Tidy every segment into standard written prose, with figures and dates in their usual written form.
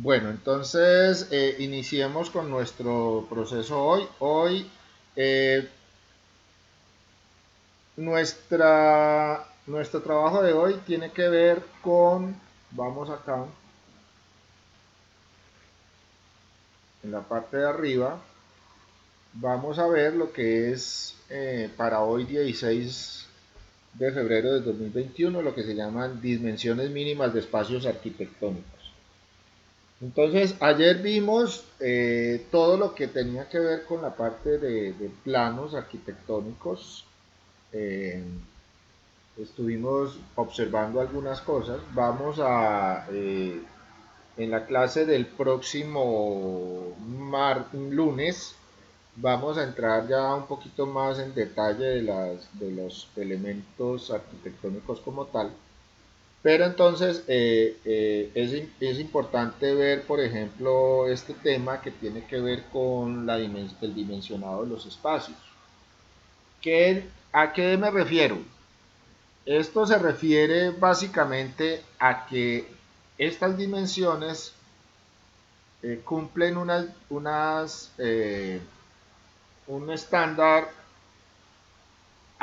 Bueno, entonces iniciemos con nuestro proceso hoy. Hoy eh, nuestro trabajo de hoy tiene que ver con, vamos acá, en la parte de arriba, vamos a ver lo que es para hoy 16 de febrero de 2021, lo que se llaman dimensiones mínimas de espacios arquitectónicos. Entonces, ayer vimos todo lo que tenía que ver con la parte de planos arquitectónicos. eh, Estuvimos observando algunas cosas. En la clase del próximo lunes, vamos a entrar ya un poquito más en detalle de los elementos arquitectónicos como tal. Pero entonces es importante ver, por ejemplo, este tema que tiene que ver con el dimensionado de los espacios. ¿A qué me refiero? Esto se refiere básicamente a que estas dimensiones cumplen un estándar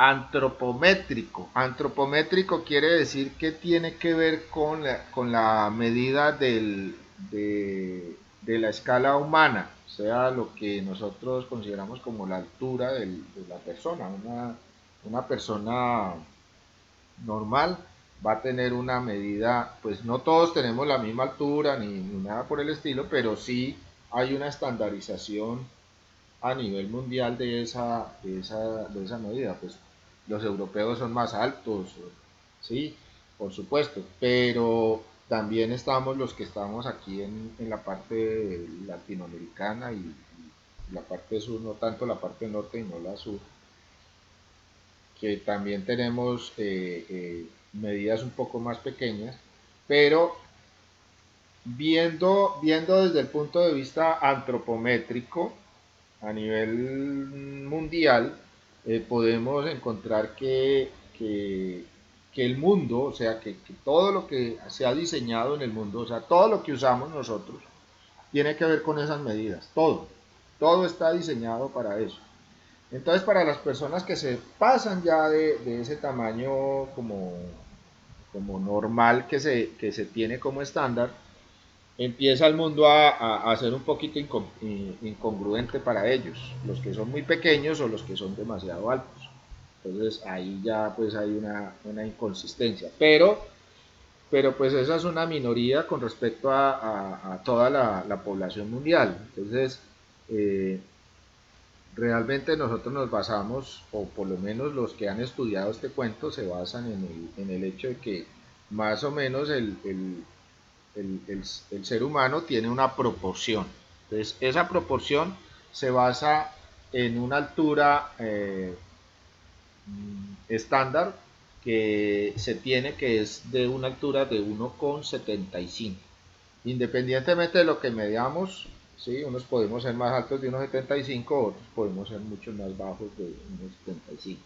antropométrico. Antropométrico quiere decir que tiene que ver con la medida de la escala humana, o sea, lo que nosotros consideramos como la altura de la persona. Una persona normal va a tener una medida, pues no todos tenemos la misma altura ni nada por el estilo, pero sí hay una estandarización a nivel mundial de esa medida. Pues los europeos son más altos, sí, por supuesto, pero también estamos los que estamos aquí en la parte latinoamericana y la parte sur, no tanto la parte norte y no la sur, que también tenemos medidas un poco más pequeñas, pero viendo desde el punto de vista antropométrico a nivel mundial, podemos encontrar que el mundo, o sea, que todo lo que se ha diseñado en el mundo, o sea, todo lo que usamos nosotros, tiene que ver con esas medidas, todo está diseñado para eso. Entonces, para las personas que se pasan ya de ese tamaño como normal que se tiene como estándar, empieza el mundo a ser un poquito incongruente para ellos, los que son muy pequeños o los que son demasiado altos. Entonces ahí ya pues hay una inconsistencia. Pero pues esa es una minoría con respecto a toda la población mundial. Entonces, eh, realmente nosotros nos basamos, o por lo menos los que han estudiado este cuento, se basan en el hecho de que más o menos el ser humano tiene una proporción. Entonces, esa proporción se basa en una altura estándar que se tiene, que es de una altura de 1,75. Independientemente de lo que medamos, ¿sí? Unos podemos ser más altos de 1,75, otros podemos ser mucho más bajos de 1,75.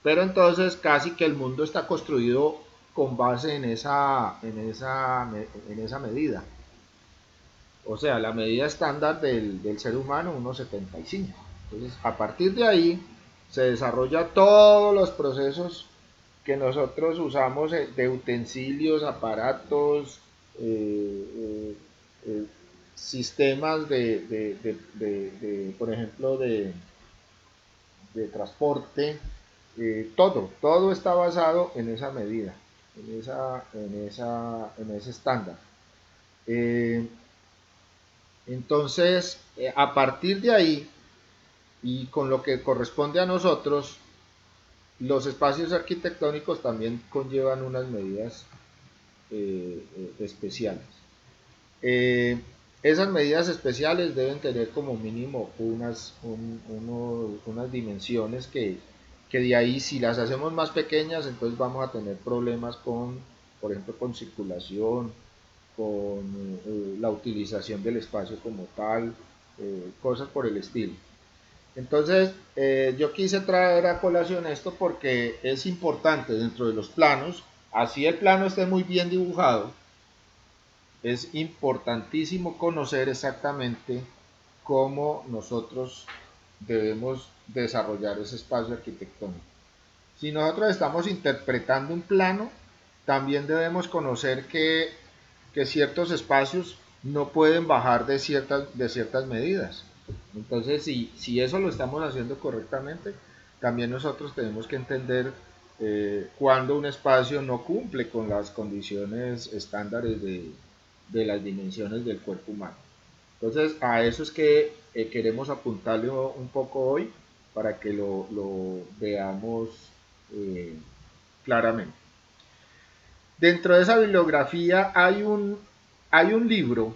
Pero entonces casi que el mundo está construido con base en esa medida. O sea, la medida estándar del ser humano, 1,75. Entonces, a partir de ahí, se desarrolla todos los procesos que nosotros usamos de utensilios, aparatos, eh, eh, sistemas por ejemplo, de transporte, todo está basado en esa medida, en ese estándar. Eh, entonces, a partir de ahí, y con lo que corresponde a nosotros, los espacios arquitectónicos también conllevan unas medidas especiales. Eh, Esas medidas especiales deben tener como mínimo unas dimensiones que de ahí, si las hacemos más pequeñas, entonces vamos a tener problemas con, por ejemplo, con circulación, con la utilización del espacio como tal, cosas por el estilo. Entonces, yo quise traer a colación esto porque es importante dentro de los planos, así el plano esté muy bien dibujado, es importantísimo conocer exactamente cómo nosotros debemos desarrollar ese espacio arquitectónico. Si nosotros estamos interpretando un plano, también debemos conocer que ciertos espacios no pueden bajar de ciertas medidas. Entonces, si eso lo estamos haciendo correctamente, también nosotros tenemos que entender cuando un espacio no cumple con las condiciones estándares de las dimensiones del cuerpo humano. Entonces, a eso es que queremos apuntarle un poco hoy para que lo veamos eh, claramente. Dentro de esa bibliografía hay un libro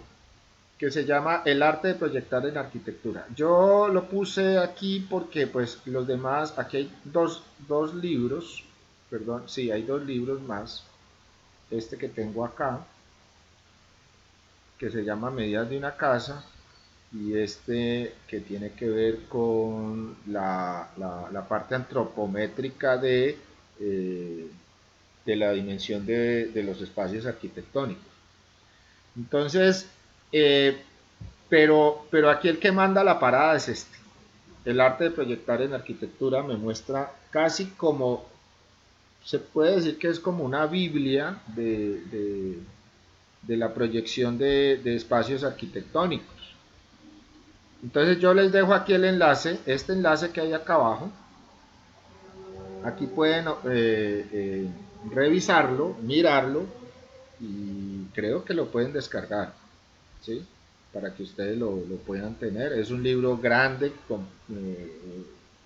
que se llama El arte de proyectar en arquitectura. Yo lo puse aquí porque pues los demás, aquí hay dos libros, perdón, sí, hay dos libros más. Este que tengo acá, que se llama Medidas de una casa, y este que tiene que ver con la parte antropométrica eh, de la dimensión de los espacios arquitectónicos. Entonces, eh, pero aquí el que manda la parada es este. El arte de proyectar en arquitectura me muestra casi como, se puede decir que es como una biblia de la proyección de espacios arquitectónicos. Entonces yo les dejo aquí el enlace, este enlace que hay acá abajo. Aquí pueden revisarlo, mirarlo y creo que lo pueden descargar, ¿sí? Para que ustedes lo puedan tener. Es un libro grande,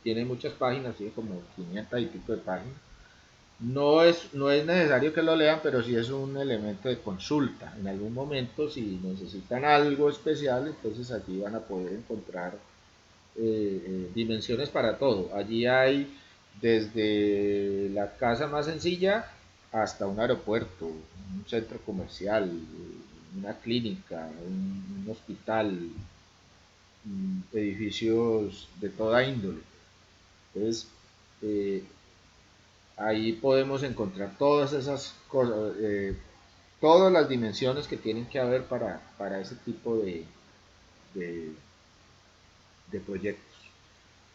tiene muchas páginas, tiene como 500 y pico de páginas. No es necesario que lo lean, pero sí es un elemento de consulta. En algún momento, si necesitan algo especial, entonces allí van a poder encontrar dimensiones para todo. Allí hay desde la casa más sencilla hasta un aeropuerto, un centro comercial, una clínica, un hospital, edificios de toda índole. Entonces, eh, ahí podemos encontrar todas esas cosas, todas las dimensiones que tienen que haber para ese tipo de, de proyectos.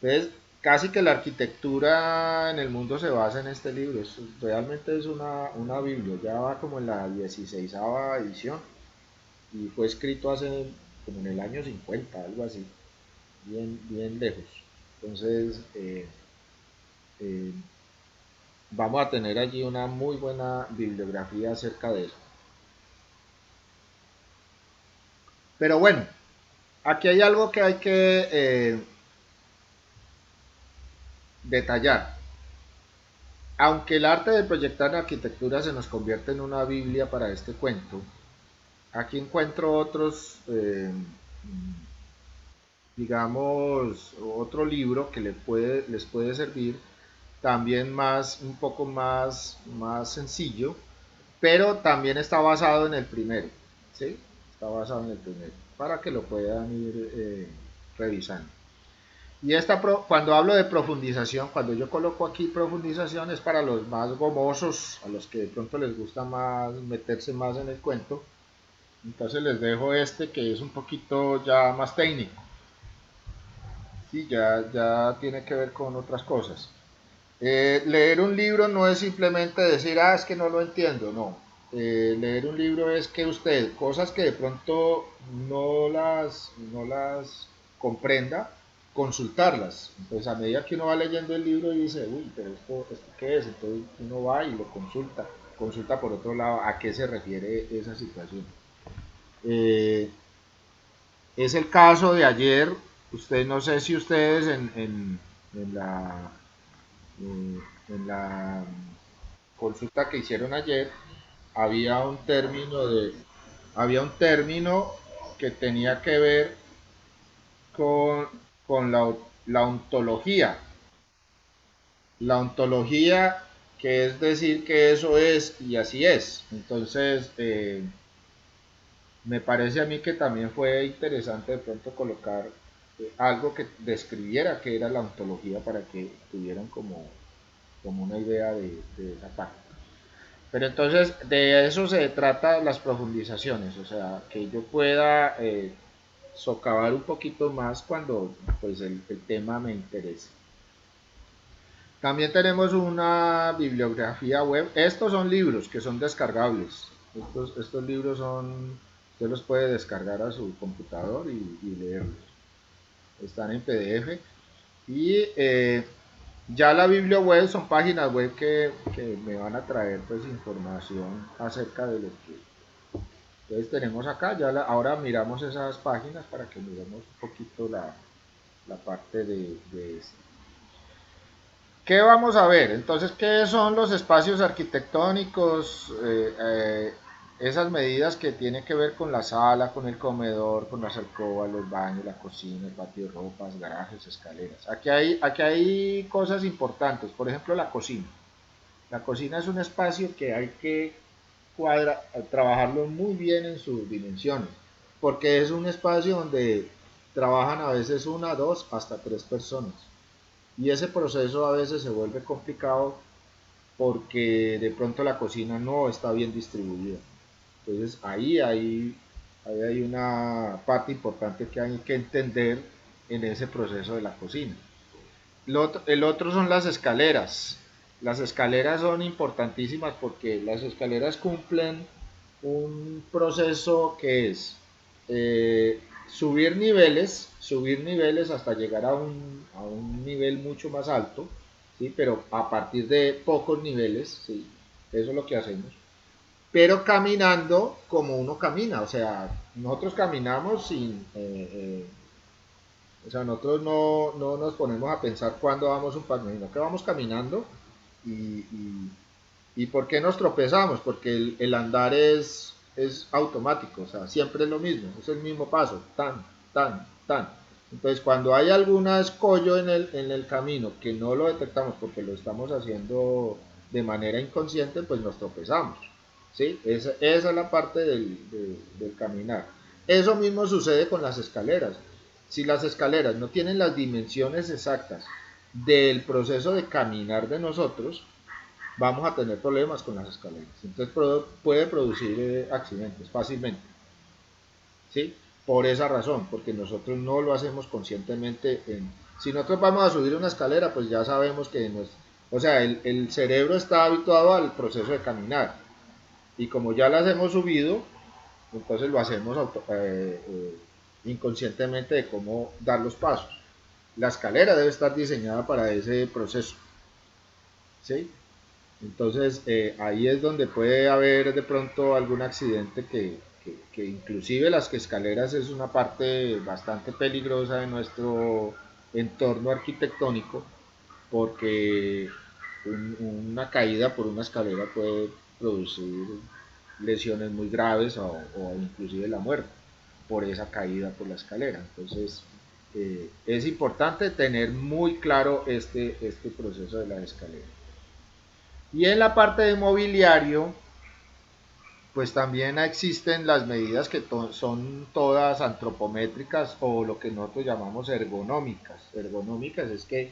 Entonces, casi que la arquitectura en el mundo se basa en este libro. Realmente es una biblia, ya va como en la 16ª edición y fue escrito hace como en el año 50, algo así, bien lejos. Entonces, eh, vamos a tener allí una muy buena bibliografía acerca de eso. Pero bueno, aquí hay algo que hay que detallar. Aunque el arte de proyectar en arquitectura se nos convierte en una Biblia para este cuento, aquí encuentro otros, digamos, otro libro que les puede servir también un poco más sencillo, pero también está basado en el primero, ¿sí? Está basado en el primero, para que lo puedan ir revisando. Y cuando hablo de profundización, cuando yo coloco aquí profundización es para los más gomosos, a los que de pronto les gusta más meterse más en el cuento. Entonces les dejo este que es un poquito ya más técnico. Sí, ya tiene que ver con otras cosas. Leer un libro no es simplemente decir, es que no lo entiendo, no. Leer un libro es que usted, cosas que de pronto no las comprenda, consultarlas. Entonces, a medida que uno va leyendo el libro y dice, uy, pero esto ¿qué es? Entonces uno va y lo consulta por otro lado a qué se refiere esa situación. Eh, es el caso de ayer, no sé si ustedes en la consulta que hicieron ayer, había un término había un término que tenía que ver con, con la ontología. La ontología, que es decir que eso es y así es. Entonces, me parece a mí que también fue interesante de pronto colocar algo que describiera qué era la ontología para que tuvieran como una idea de esa parte. Pero entonces de eso se trata las profundizaciones, o sea, que yo pueda socavar un poquito más cuando pues el tema me interese. También tenemos una bibliografía web. Estos son libros que son descargables. Estos libros son, usted los puede descargar a su computador y leerlos. Están en PDF. Y ya la Biblia web son páginas web que me van a traer pues información acerca de lo que entonces tenemos acá. Ahora miramos esas páginas para que miremos un poquito la parte de esto. ¿Qué vamos a ver? Entonces, ¿qué son los espacios arquitectónicos? Esas medidas que tienen que ver con la sala, con el comedor, con las alcobas, los baños, la cocina, el patio de ropas, garajes, escaleras. Aquí hay cosas importantes, por ejemplo, la cocina. La cocina es un espacio que hay que trabajarlo muy bien en sus dimensiones, porque es un espacio donde trabajan a veces una, dos, hasta tres personas. Y ese proceso a veces se vuelve complicado porque de pronto la cocina no está bien distribuida. Entonces ahí hay una parte importante que hay que entender en ese proceso de la cocina. El otro son las escaleras. Las escaleras son importantísimas porque las escaleras cumplen un proceso que es subir niveles hasta llegar a un nivel mucho más alto, ¿sí? Pero a partir de pocos niveles, ¿sí? Eso es lo que hacemos. Pero caminando como uno camina, o sea, nosotros caminamos sin, o sea, nosotros no nos ponemos a pensar cuándo vamos un paso, sino que vamos caminando y ¿por qué nos tropezamos? Porque el andar es automático, o sea, siempre es lo mismo, es el mismo paso, tan, tan, tan. Entonces, cuando hay algún escollo en el camino que no lo detectamos porque lo estamos haciendo de manera inconsciente, pues nos tropezamos. ¿Sí? Esa es la parte del caminar. Eso mismo sucede con las escaleras. Si las escaleras no tienen las dimensiones exactas del proceso de caminar de nosotros, vamos a tener problemas con las escaleras. Entonces puede producir accidentes fácilmente. ¿Sí? Por esa razón, porque nosotros no lo hacemos conscientemente. Si nosotros vamos a subir una escalera, pues ya sabemos que o sea, el cerebro está habituado al proceso de caminar. Y como ya las hemos subido, entonces lo hacemos inconscientemente de cómo dar los pasos. La escalera debe estar diseñada para ese proceso. ¿Sí? Entonces ahí es donde puede haber de pronto algún accidente que inclusive las escaleras es una parte bastante peligrosa de nuestro entorno arquitectónico porque una caída por una escalera puede producir lesiones muy graves o inclusive la muerte por esa caída por la escalera. Entonces es importante tener muy claro este proceso de la escalera. Y en la parte de mobiliario, pues también existen las medidas que son todas antropométricas o lo que nosotros llamamos ergonómicas. Ergonómicas es que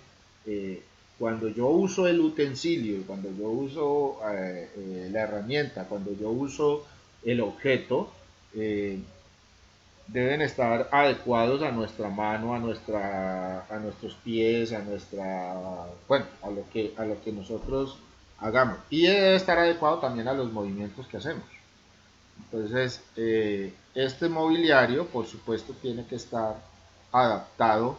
cuando yo uso el utensilio, cuando yo uso la herramienta, cuando yo uso el objeto, eh, deben estar adecuados a nuestra mano, a nuestros pies, bueno, a lo que nosotros hagamos. Y debe estar adecuado también a los movimientos que hacemos. Entonces, este mobiliario, por supuesto, tiene que estar adaptado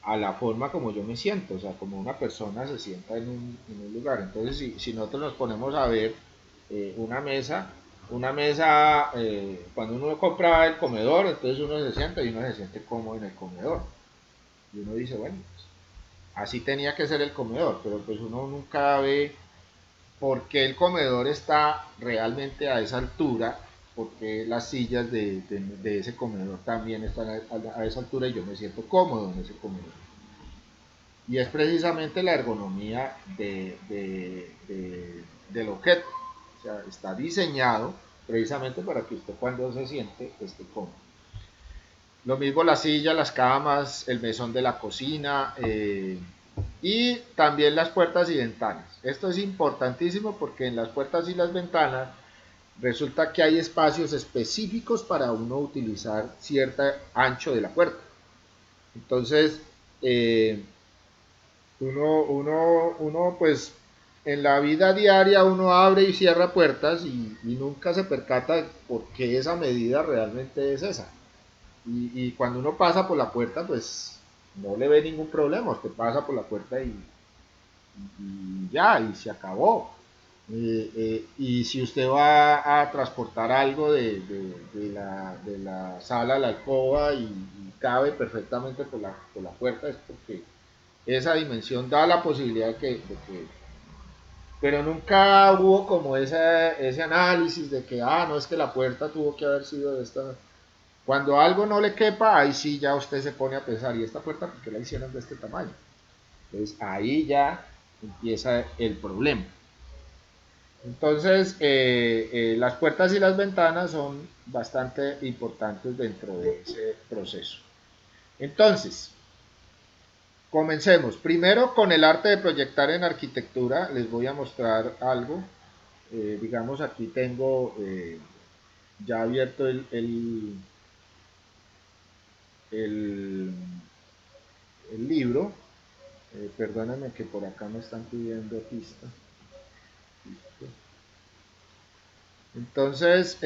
a la forma como yo me siento, o sea, como una persona se sienta en un lugar. Entonces, si nosotros nos ponemos a ver una mesa, cuando uno compra el comedor, entonces uno se sienta y uno se siente cómodo en el comedor. Y uno dice, bueno, pues, así tenía que ser el comedor, pero pues uno nunca ve por qué el comedor está realmente a esa altura, porque las sillas de ese comedor también están a esa altura y yo me siento cómodo en ese comedor. Y es precisamente la ergonomía del objeto. O sea, está diseñado precisamente para que usted cuando se siente esté cómodo. Lo mismo la silla, las camas, el mesón de la cocina, Y también las puertas y ventanas. Esto es importantísimo porque en las puertas y las ventanas resulta que hay espacios específicos para uno utilizar cierto ancho de la puerta. Entonces, eh, uno, pues, en la vida diaria uno abre y cierra puertas y nunca se percata por qué esa medida realmente es esa. Y cuando uno pasa por la puerta, pues no le ve ningún problema. Usted pasa por la puerta y ya, y se acabó. Y si usted va a transportar algo de la sala a la alcoba y cabe perfectamente por la puerta, es porque esa dimensión da la posibilidad de que, pero nunca hubo como ese análisis de que, no es que la puerta tuvo que haber sido de esta. Cuando algo no le quepa, ahí sí ya usted se pone a pensar, ¿y esta puerta por qué la hicieron de este tamaño? Entonces ahí ya empieza el problema. Entonces, las puertas y las ventanas son bastante importantes dentro de ese proceso. Entonces, comencemos. Primero con el arte de proyectar en arquitectura. Les voy a mostrar algo. Digamos, aquí tengo ya abierto el, el libro. Perdónenme que por acá me están pidiendo pista. Entonces,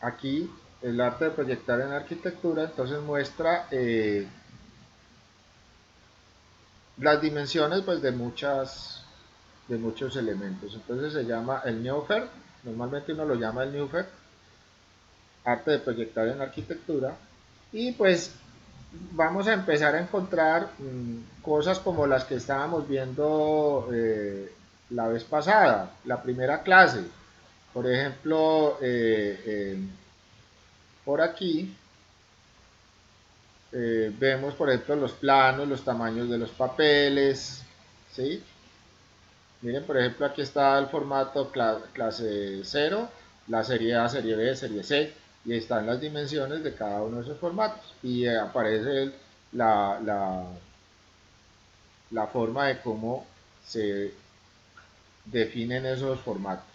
aquí el arte de proyectar en arquitectura, entonces muestra las dimensiones pues de muchos elementos. Entonces se llama el Neufer, normalmente uno lo llama el Neufer, arte de proyectar en arquitectura, y pues vamos a empezar a encontrar cosas como las que estábamos viendo la vez pasada, la primera clase. Por ejemplo, por aquí vemos, por ejemplo, los planos, los tamaños de los papeles, ¿sí? Miren, por ejemplo, aquí está el formato clase 0, la serie A, serie B, serie C, y están las dimensiones de cada uno de esos formatos. Y aparece la, la, la forma de cómo se definen esos formatos.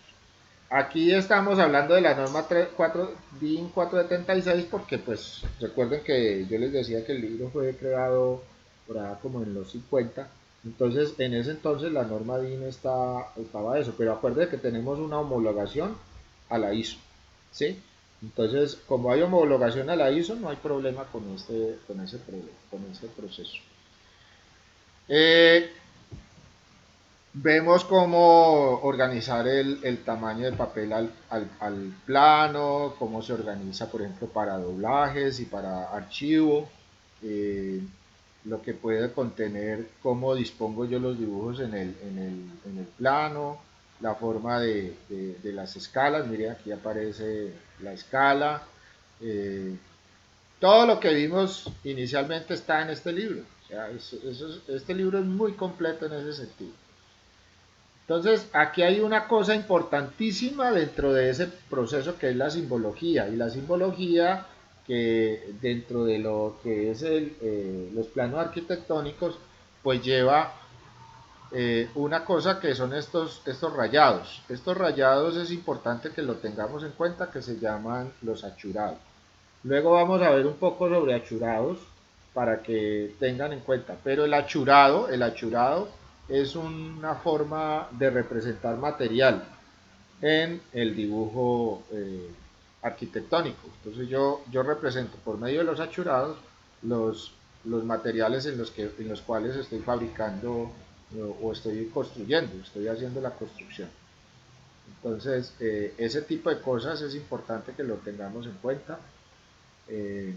Aquí estamos hablando de la norma 4, DIN 476 porque pues recuerden que yo les decía que el libro fue creado por ahí como en los 50. Entonces en ese entonces la norma DIN estaba eso, pero acuérdense que tenemos una homologación a la ISO, ¿sí? Entonces como hay homologación a la ISO no hay problema con ese proceso. Eh, Vemos cómo organizar el tamaño del papel al plano, cómo se organiza, por ejemplo, para doblajes y para archivo, eh, lo que puede contener, cómo dispongo yo los dibujos en el plano, la forma de las escalas, miren aquí aparece la escala, eh, todo lo que vimos inicialmente está en este libro, o sea, este libro es muy completo en ese sentido. Entonces, aquí hay una cosa importantísima dentro de ese proceso que es la simbología. Y la simbología que dentro de lo que es los planos arquitectónicos, pues lleva una cosa que son estos rayados. Estos rayados es importante que lo tengamos en cuenta, que se llaman los achurados. Luego vamos a ver un poco sobre achurados para que tengan en cuenta. Pero el achurado es una forma de representar material en el dibujo arquitectónico. Entonces yo represento por medio de los achurados los materiales en los cuales estoy fabricando o estoy construyendo, estoy haciendo la construcción. Entonces, ese tipo de cosas es importante que lo tengamos en cuenta. Eh,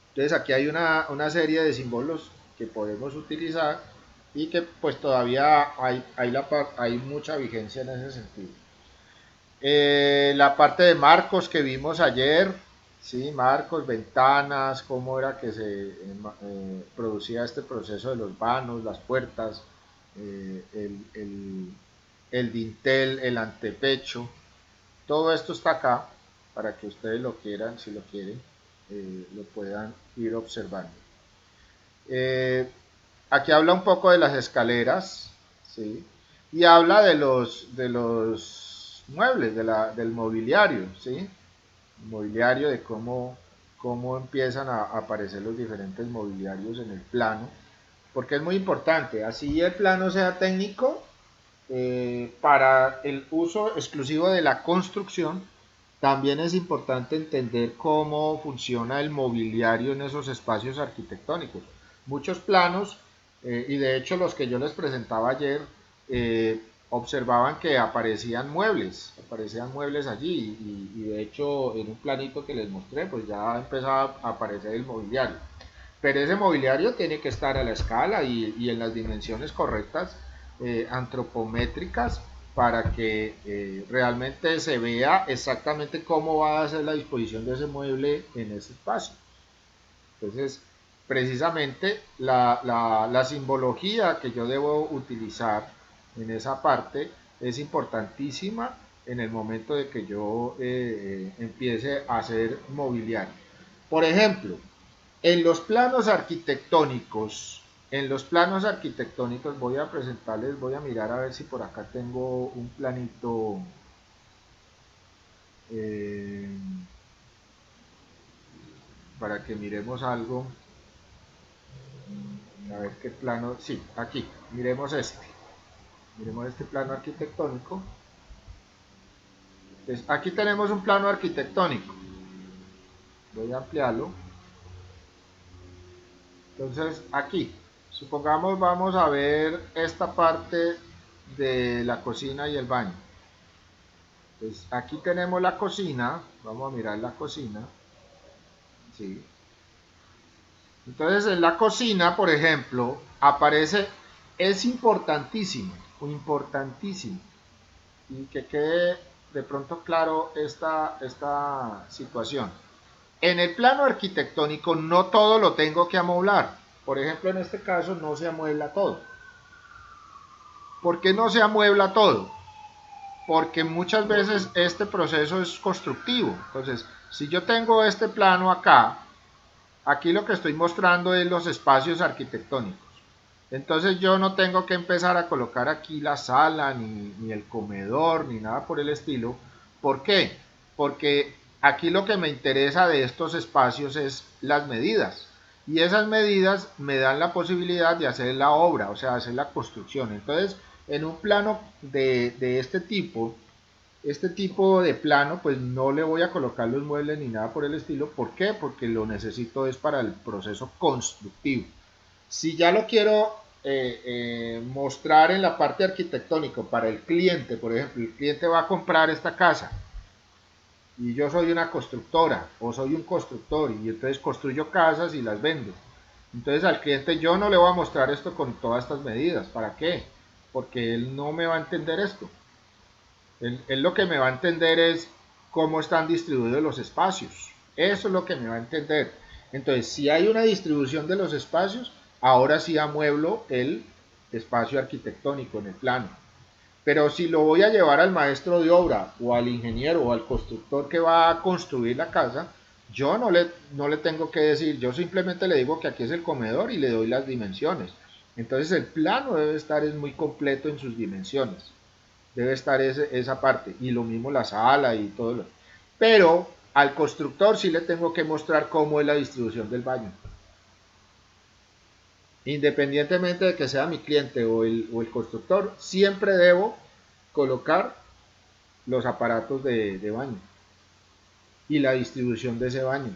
entonces aquí hay una serie de símbolos que podemos utilizar y que pues todavía hay mucha vigencia en ese sentido. La parte de marcos que vimos ayer, sí, marcos, ventanas, cómo era que se producía este proceso de los vanos, las puertas, eh, el, el, el dintel, el antepecho, todo esto está acá para que ustedes lo quieran, si lo quieren. lo puedan ir observando. Aquí habla un poco de las escaleras, ¿sí? Y habla de los muebles, del mobiliario, ¿sí? Mobiliario, de cómo empiezan a aparecer los diferentes mobiliarios en el plano, porque es muy importante, así el plano sea técnico, para el uso exclusivo de la construcción, también es importante entender cómo funciona el mobiliario en esos espacios arquitectónicos. Muchos planos, y de hecho los que yo les presentaba ayer, observaban que aparecían muebles allí, y de hecho en un planito que les mostré, pues ya empezaba a aparecer el mobiliario. Pero ese mobiliario tiene que estar a la escala y en las dimensiones correctas, antropométricas, para que realmente se vea exactamente cómo va a ser la disposición de ese mueble en ese espacio. Entonces, precisamente la simbología que yo debo utilizar en esa parte es importantísima en el momento de que yo empiece a hacer mobiliario. Por ejemplo, en los planos arquitectónicos voy a presentarles, voy a mirar a ver si por acá tengo un planito, eh, para que miremos algo, a ver qué plano, sí, aquí, miremos este plano arquitectónico. Entonces, aquí tenemos un plano arquitectónico, voy a ampliarlo. Entonces, aquí, supongamos vamos a ver esta parte de la cocina y el baño. Entonces, aquí tenemos la cocina, vamos a mirar la cocina, ¿sí? Entonces, en la cocina, por ejemplo, aparece, es importantísimo, importantísimo, y que quede de pronto claro esta situación. En el plano arquitectónico no todo lo tengo que amoblar. Por ejemplo, en este caso no se amuebla todo. ¿Por qué no se amuebla todo? Porque muchas veces este proceso es constructivo. Entonces, si yo tengo este plano acá, aquí lo que estoy mostrando es los espacios arquitectónicos. Entonces yo no tengo que empezar a colocar aquí la sala, ni el comedor, ni nada por el estilo. ¿Por qué? Porque aquí lo que me interesa de estos espacios es las medidas. Y esas medidas me dan la posibilidad de hacer la obra, o sea, hacer la construcción. Entonces, en un plano de este tipo de plano, pues no le voy a colocar los muebles ni nada por el estilo. ¿Por qué? Porque lo necesito es para el proceso constructivo. Si ya lo quiero mostrar en la parte arquitectónica para el cliente, por ejemplo, el cliente va a comprar esta casa y yo soy una constructora o soy un constructor y entonces construyo casas y las vendo. Entonces al cliente yo no le voy a mostrar esto con todas estas medidas. ¿Para qué? Porque él no me va a entender esto. Él lo que me va a entender es cómo están distribuidos los espacios. Eso es lo que me va a entender. Entonces, si hay una distribución de los espacios, ahora sí amueblo el espacio arquitectónico en el plano. Pero si lo voy a llevar al maestro de obra o al ingeniero o al constructor que va a construir la casa, yo no le tengo que decir, yo simplemente le digo que aquí es el comedor y le doy las dimensiones. Entonces el plano debe estar muy completo en sus dimensiones, debe estar esa parte, y lo mismo la sala y todo lo. Pero al constructor sí le tengo que mostrar cómo es la distribución del baño. Independientemente de que sea mi cliente o el constructor, siempre debo colocar los aparatos de baño y la distribución de ese baño.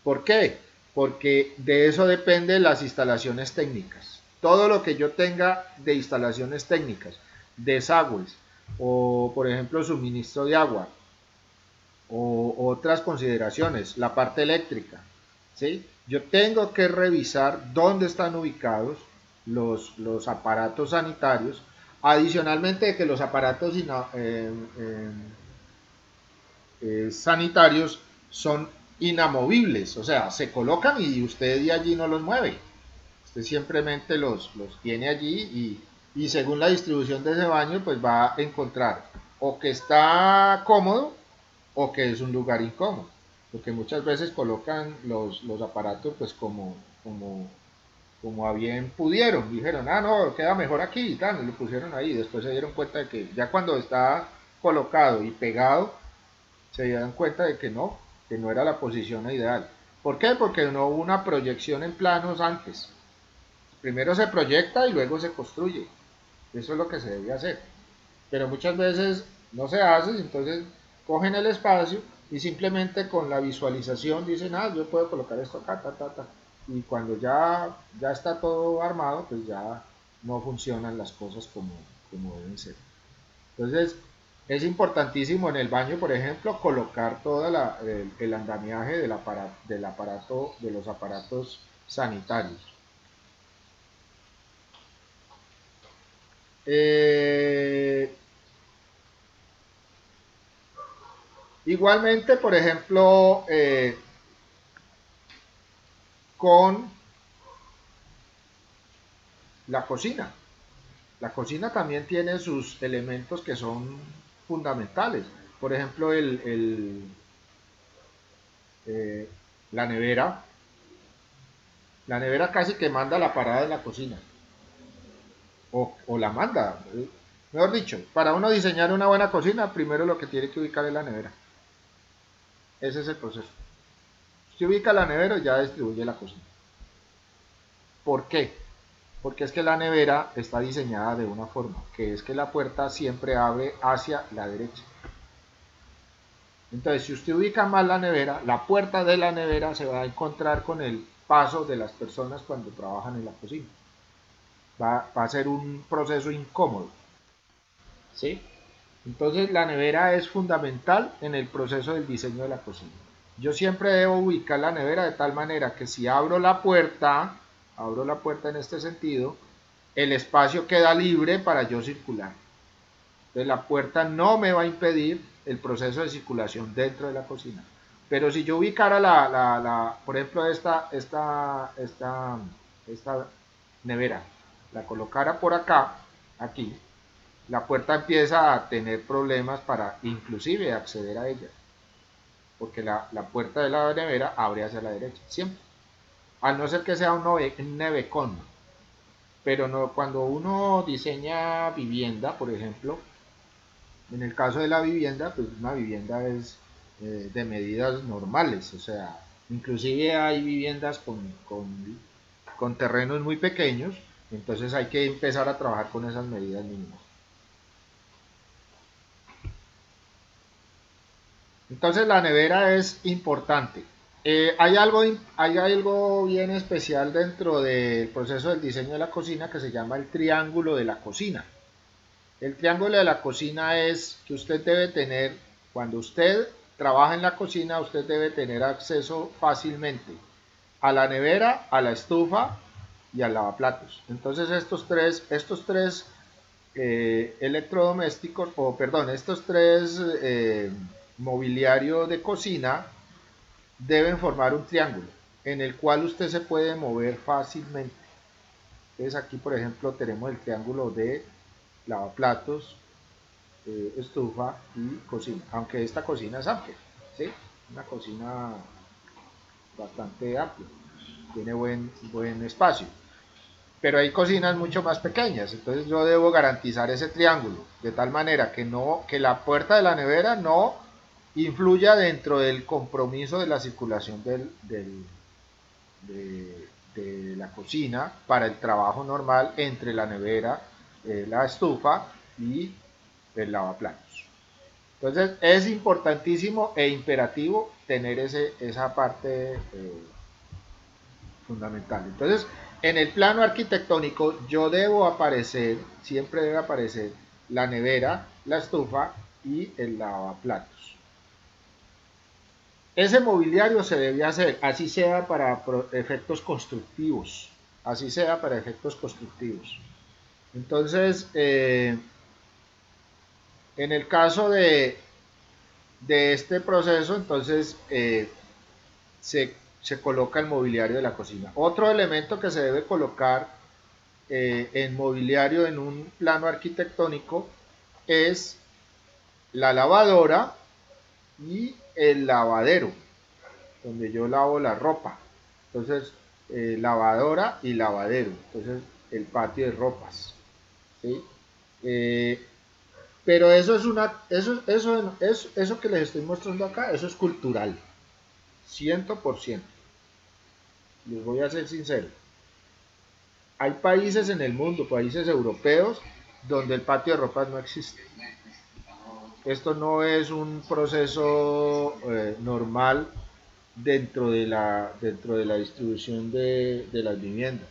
¿Por qué? Porque de eso dependen las instalaciones técnicas. Todo lo que yo tenga de instalaciones técnicas, desagües, o por ejemplo suministro de agua, o otras consideraciones, la parte eléctrica, ¿sí? Yo tengo que revisar dónde están ubicados los aparatos sanitarios, adicionalmente de que los aparatos sanitarios son inamovibles, o sea, se colocan y usted de allí no los mueve. Usted simplemente los tiene allí, y según la distribución de ese baño, pues va a encontrar o que está cómodo o que es un lugar incómodo. porque muchas veces colocan los aparatos pues como a bien pudieron, dijeron, ah, no, queda mejor aquí y tal, y lo pusieron ahí, después se dieron cuenta de que ya cuando está colocado y pegado, se dieron cuenta de que no era la posición ideal. ¿Por qué? Porque no hubo una proyección en planos antes. Primero se proyecta y luego se construye. Eso es lo que se debe hacer. Pero muchas veces no se hace, entonces cogen el espacio y simplemente con la visualización dicen, ah, yo puedo colocar esto acá, ta, ta, ta. Y cuando ya está todo armado, pues ya no funcionan las cosas como deben ser. Entonces, es importantísimo en el baño, por ejemplo, colocar todo el andamiaje del aparato, de los aparatos sanitarios. Eh, Igualmente, por ejemplo, con la cocina. La cocina también tiene sus elementos que son fundamentales. Por ejemplo, eh, la nevera. La nevera casi que manda la parada de la cocina. O la manda. Mejor dicho, para uno diseñar una buena cocina, primero lo que tiene que ubicar es la nevera. Ese es el proceso. Si ubica la nevera, ya distribuye la cocina. ¿Por qué? Porque es que la nevera está diseñada de una forma, que es que la puerta siempre abre hacia la derecha. Entonces, si usted ubica mal la nevera, la puerta de la nevera se va a encontrar con el paso de las personas cuando trabajan en la cocina. Va a ser un proceso incómodo, ¿sí? Entonces, la nevera es fundamental en el proceso del diseño de la cocina. Yo siempre debo ubicar la nevera de tal manera que si abro la puerta en este sentido, el espacio queda libre para yo circular. Entonces la puerta no me va a impedir el proceso de circulación dentro de la cocina. Pero si yo ubicara por ejemplo, esta nevera, la colocara por acá, aquí, la puerta empieza a tener problemas para inclusive acceder a ella. Porque la puerta de la nevera abre hacia la derecha, siempre. Al no ser que sea un nevecón. Pero no, cuando uno diseña vivienda, por ejemplo, en el caso de la vivienda, pues una vivienda es de medidas normales, o sea, inclusive hay viviendas con terrenos muy pequeños, entonces hay que empezar a trabajar con esas medidas mínimas. Entonces la nevera es importante. Hay algo bien especial dentro del proceso del diseño de la cocina que se llama el triángulo de la cocina. El triángulo de la cocina es que usted debe tener, cuando usted trabaja en la cocina, usted debe tener acceso fácilmente a la nevera, a la estufa y al lavaplatos. Entonces estos tres electrodomésticos, o perdón, estos tres mobiliario de cocina deben formar un triángulo en el cual usted se puede mover fácilmente. Entonces aquí, por ejemplo, tenemos el triángulo de lavaplatos, estufa y cocina, aunque esta cocina es amplia, ¿sí? Una cocina bastante amplia, tiene buen espacio, pero hay cocinas mucho más pequeñas, entonces yo debo garantizar ese triángulo, de tal manera que la puerta de la nevera no influya dentro del compromiso de la circulación de la cocina para el trabajo normal entre la nevera, la estufa y el lavaplatos. Entonces es importantísimo e imperativo tener esa parte fundamental. Entonces, en el plano arquitectónico yo debo aparecer, siempre debe aparecer la nevera, la estufa y el lavaplatos. Ese mobiliario se debe hacer, así sea para efectos constructivos, así sea para efectos constructivos. Entonces, en el caso de este proceso, entonces se coloca el mobiliario de la cocina. Otro elemento que se debe colocar en mobiliario en un plano arquitectónico es la lavadora y el lavadero. donde yo lavo la ropa. Entonces, lavadora y lavadero. Entonces, el patio de ropas. ¿Sí? Eh, pero eso es eso que les estoy mostrando acá, eso es cultural. 100%. Les voy a ser sincero. Hay países en el mundo, países europeos, donde el patio de ropas no existe. Esto no es un proceso normal dentro de la distribución de las viviendas.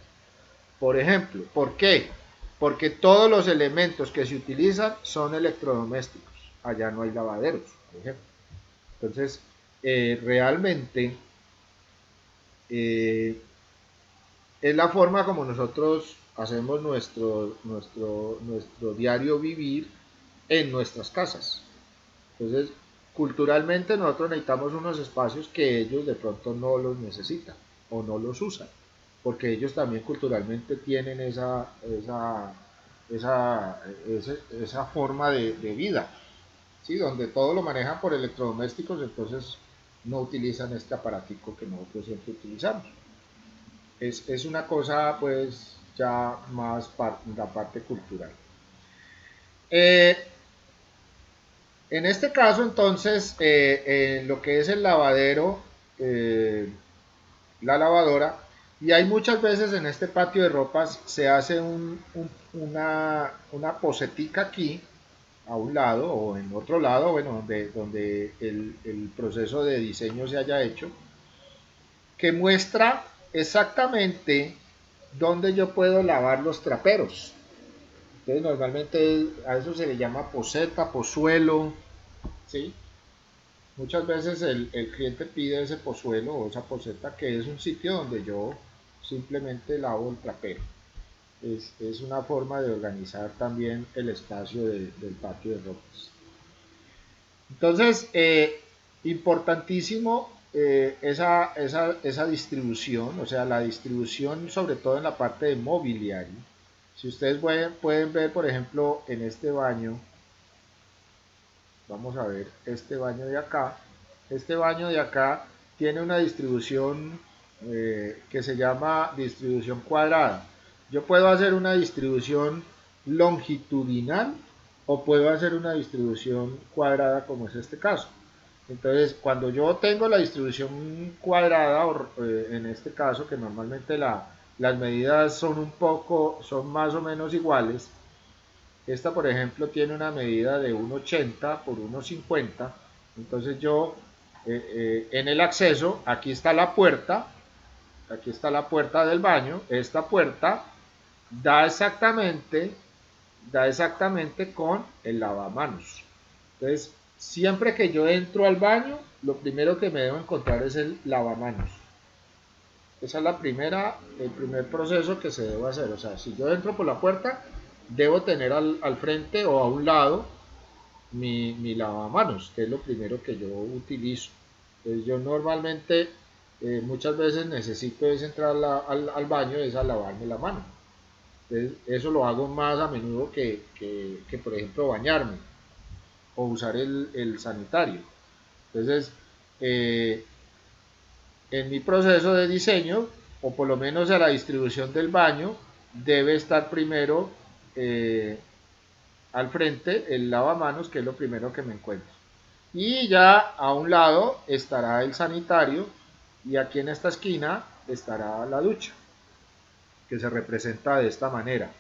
Por ejemplo, ¿por qué? Porque todos los elementos que se utilizan son electrodomésticos. Allá no hay lavaderos, por ejemplo. Entonces, realmente eh, es la forma como nosotros hacemos nuestro diario vivir en nuestras casas. Entonces, culturalmente nosotros necesitamos unos espacios que ellos de pronto no los necesitan o no los usan, porque ellos también culturalmente tienen esa forma de vida, ¿sí? Donde todo lo manejan por electrodomésticos, entonces no utilizan este aparatico que nosotros siempre utilizamos. Es una cosa pues ya más la parte cultural. Eh, En este caso, entonces, lo que es el lavadero, eh, la lavadora, y hay muchas veces en este patio de ropas se hace una posetica aquí, a un lado o en otro lado, bueno, donde el proceso de diseño se haya hecho, que muestra exactamente dónde yo puedo lavar los traperos. Entonces, normalmente a eso se le llama poseta, pozuelo, ¿sí? Muchas veces el cliente pide ese pozuelo o esa poseta, que es un sitio donde yo simplemente lavo el trapero. Es una forma de organizar también el espacio del patio de ropas. Entonces, importantísimo esa distribución, o sea, la distribución sobre todo en la parte de mobiliario. Si ustedes pueden ver, por ejemplo, en este baño, vamos a ver este baño de acá. Este baño de acá tiene una distribución que se llama distribución cuadrada. Yo puedo hacer una distribución longitudinal o puedo hacer una distribución cuadrada como es este caso. Entonces, cuando yo tengo la distribución cuadrada, en este caso, que normalmente las medidas son más o menos iguales. Esta, por ejemplo, tiene una medida de 1,80 por 1,50. Entonces yo, en el acceso, aquí está la puerta del baño. Esta puerta da exactamente, da exactamente con el lavamanos. Entonces, siempre que yo entro al baño, lo primero que me debo encontrar es el lavamanos. Esa es el primer proceso que se debe hacer. O sea, si yo entro por la puerta, debo tener al frente o a un lado mi lavamanos, que es lo primero que yo utilizo. Entonces yo normalmente muchas veces necesito es entrar al baño, es a lavarme la mano. Entonces eso lo hago más a menudo que por ejemplo bañarme o usar el sanitario. Entonces, eh, en mi proceso de diseño, o por lo menos a la distribución del baño, debe estar primero al frente el lavamanos, que es lo primero que me encuentro. Y ya a un lado estará el sanitario y aquí en esta esquina estará la ducha, que se representa de esta manera.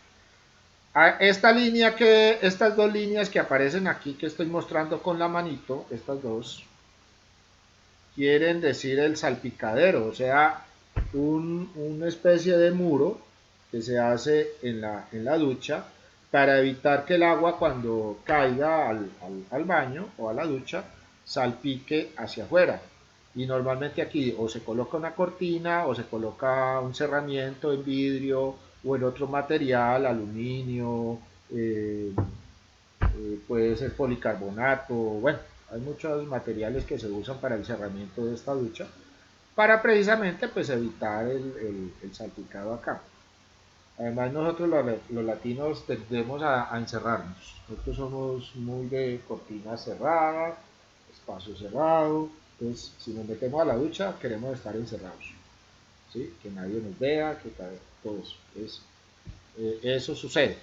Estas dos líneas que aparecen aquí, que estoy mostrando con la manito, estas dos, quieren decir el salpicadero, o sea, una especie de muro que se hace en la ducha para evitar que el agua cuando caiga al baño o a la ducha salpique hacia afuera. Y normalmente aquí o se coloca una cortina o se coloca un cerramiento en vidrio o en otro material, aluminio, puede ser policarbonato, bueno, hay muchos materiales que se usan para el cerramiento de esta ducha para precisamente pues evitar el salpicado acá. Además nosotros los latinos tendemos a encerrarnos. Nosotros somos muy de cortinas cerradas, espacio cerrado. Entonces, si nos metemos a la ducha, queremos estar encerrados, ¿sí? Que nadie nos vea, todo eso. Eso sucede.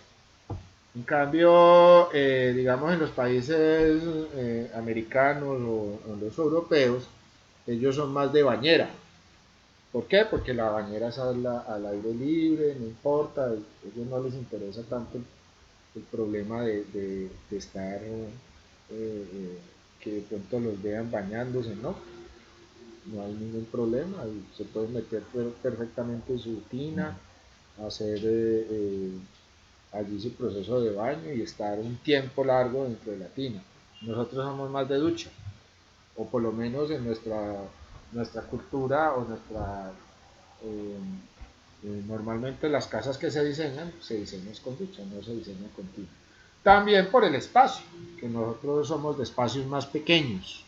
En cambio, digamos en los países americanos o los europeos, ellos son más de bañera. ¿Por qué? Porque la bañera es al aire libre, no importa, a ellos no les interesa tanto el problema de estar, que de pronto los vean bañándose, ¿no? No hay ningún problema, se pueden meter perfectamente en su rutina, hacer allí su proceso de baño y estar un tiempo largo dentro de la tina. Nosotros somos más de ducha, o por lo menos en nuestra cultura o eh, normalmente las casas que se diseñan con ducha, no se diseñan con tina. También por el espacio, que nosotros somos de espacios más pequeños,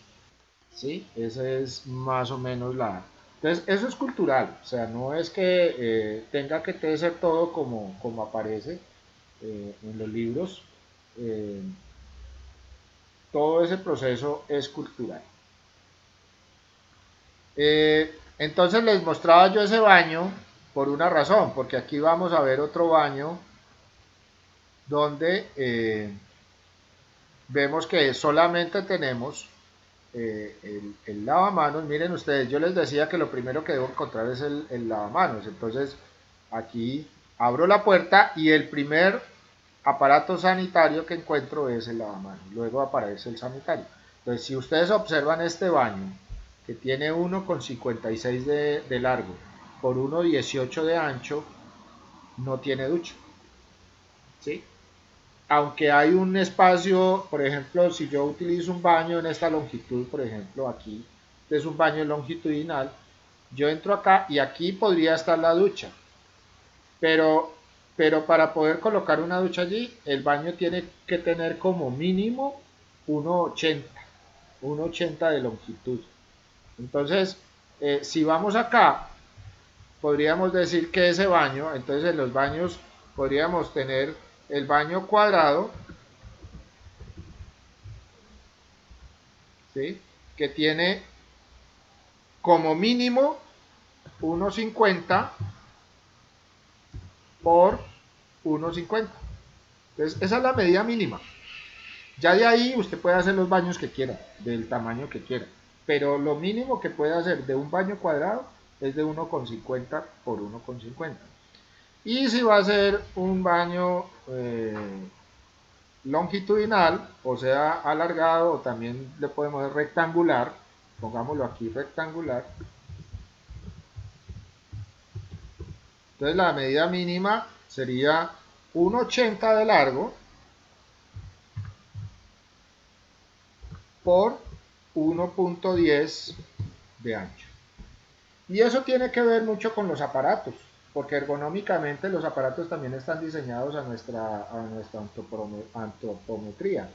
¿sí? Esa es más o menos la... Entonces, eso es cultural, o sea, no es que tenga que ser todo como aparece en los libros, eh, todo ese proceso es cultural. Entonces les mostraba yo ese baño por una razón, porque aquí vamos a ver otro baño donde vemos que solamente tenemos el lavamanos. Miren ustedes, yo les decía que lo primero que debo encontrar es el lavamanos. Entonces aquí abro la puerta y el primer aparato sanitario que encuentro es el lavamanos. Luego aparece el sanitario. Entonces si ustedes observan este baño, que tiene 1,56 de largo por 1,18 de ancho, no tiene ducha. ¿Sí? Aunque hay un espacio, por ejemplo, si yo utilizo un baño en esta longitud, por ejemplo, aquí, este es un baño longitudinal, yo entro acá y aquí podría estar la ducha, pero, pero para poder colocar una ducha allí, el baño tiene que tener como mínimo 1,80, 1,80 de longitud. Entonces, si vamos acá, podríamos decir que ese baño, entonces en los baños podríamos tener el baño cuadrado, ¿sí? Que tiene como mínimo 1,50 por 1,50. Entonces, esa es la medida mínima. Ya de ahí usted puede hacer los baños que quiera, del tamaño que quiera. Pero lo mínimo que puede hacer de un baño cuadrado es de 1,50 por 1,50. Y si va a ser un baño longitudinal, o sea, alargado, o también le podemos hacer rectangular, pongámoslo aquí rectangular. Entonces la medida mínima sería 1,80 de largo por 1,10 de ancho. Y eso tiene que ver mucho con los aparatos, porque ergonómicamente los aparatos también están diseñados a nuestra antropometría.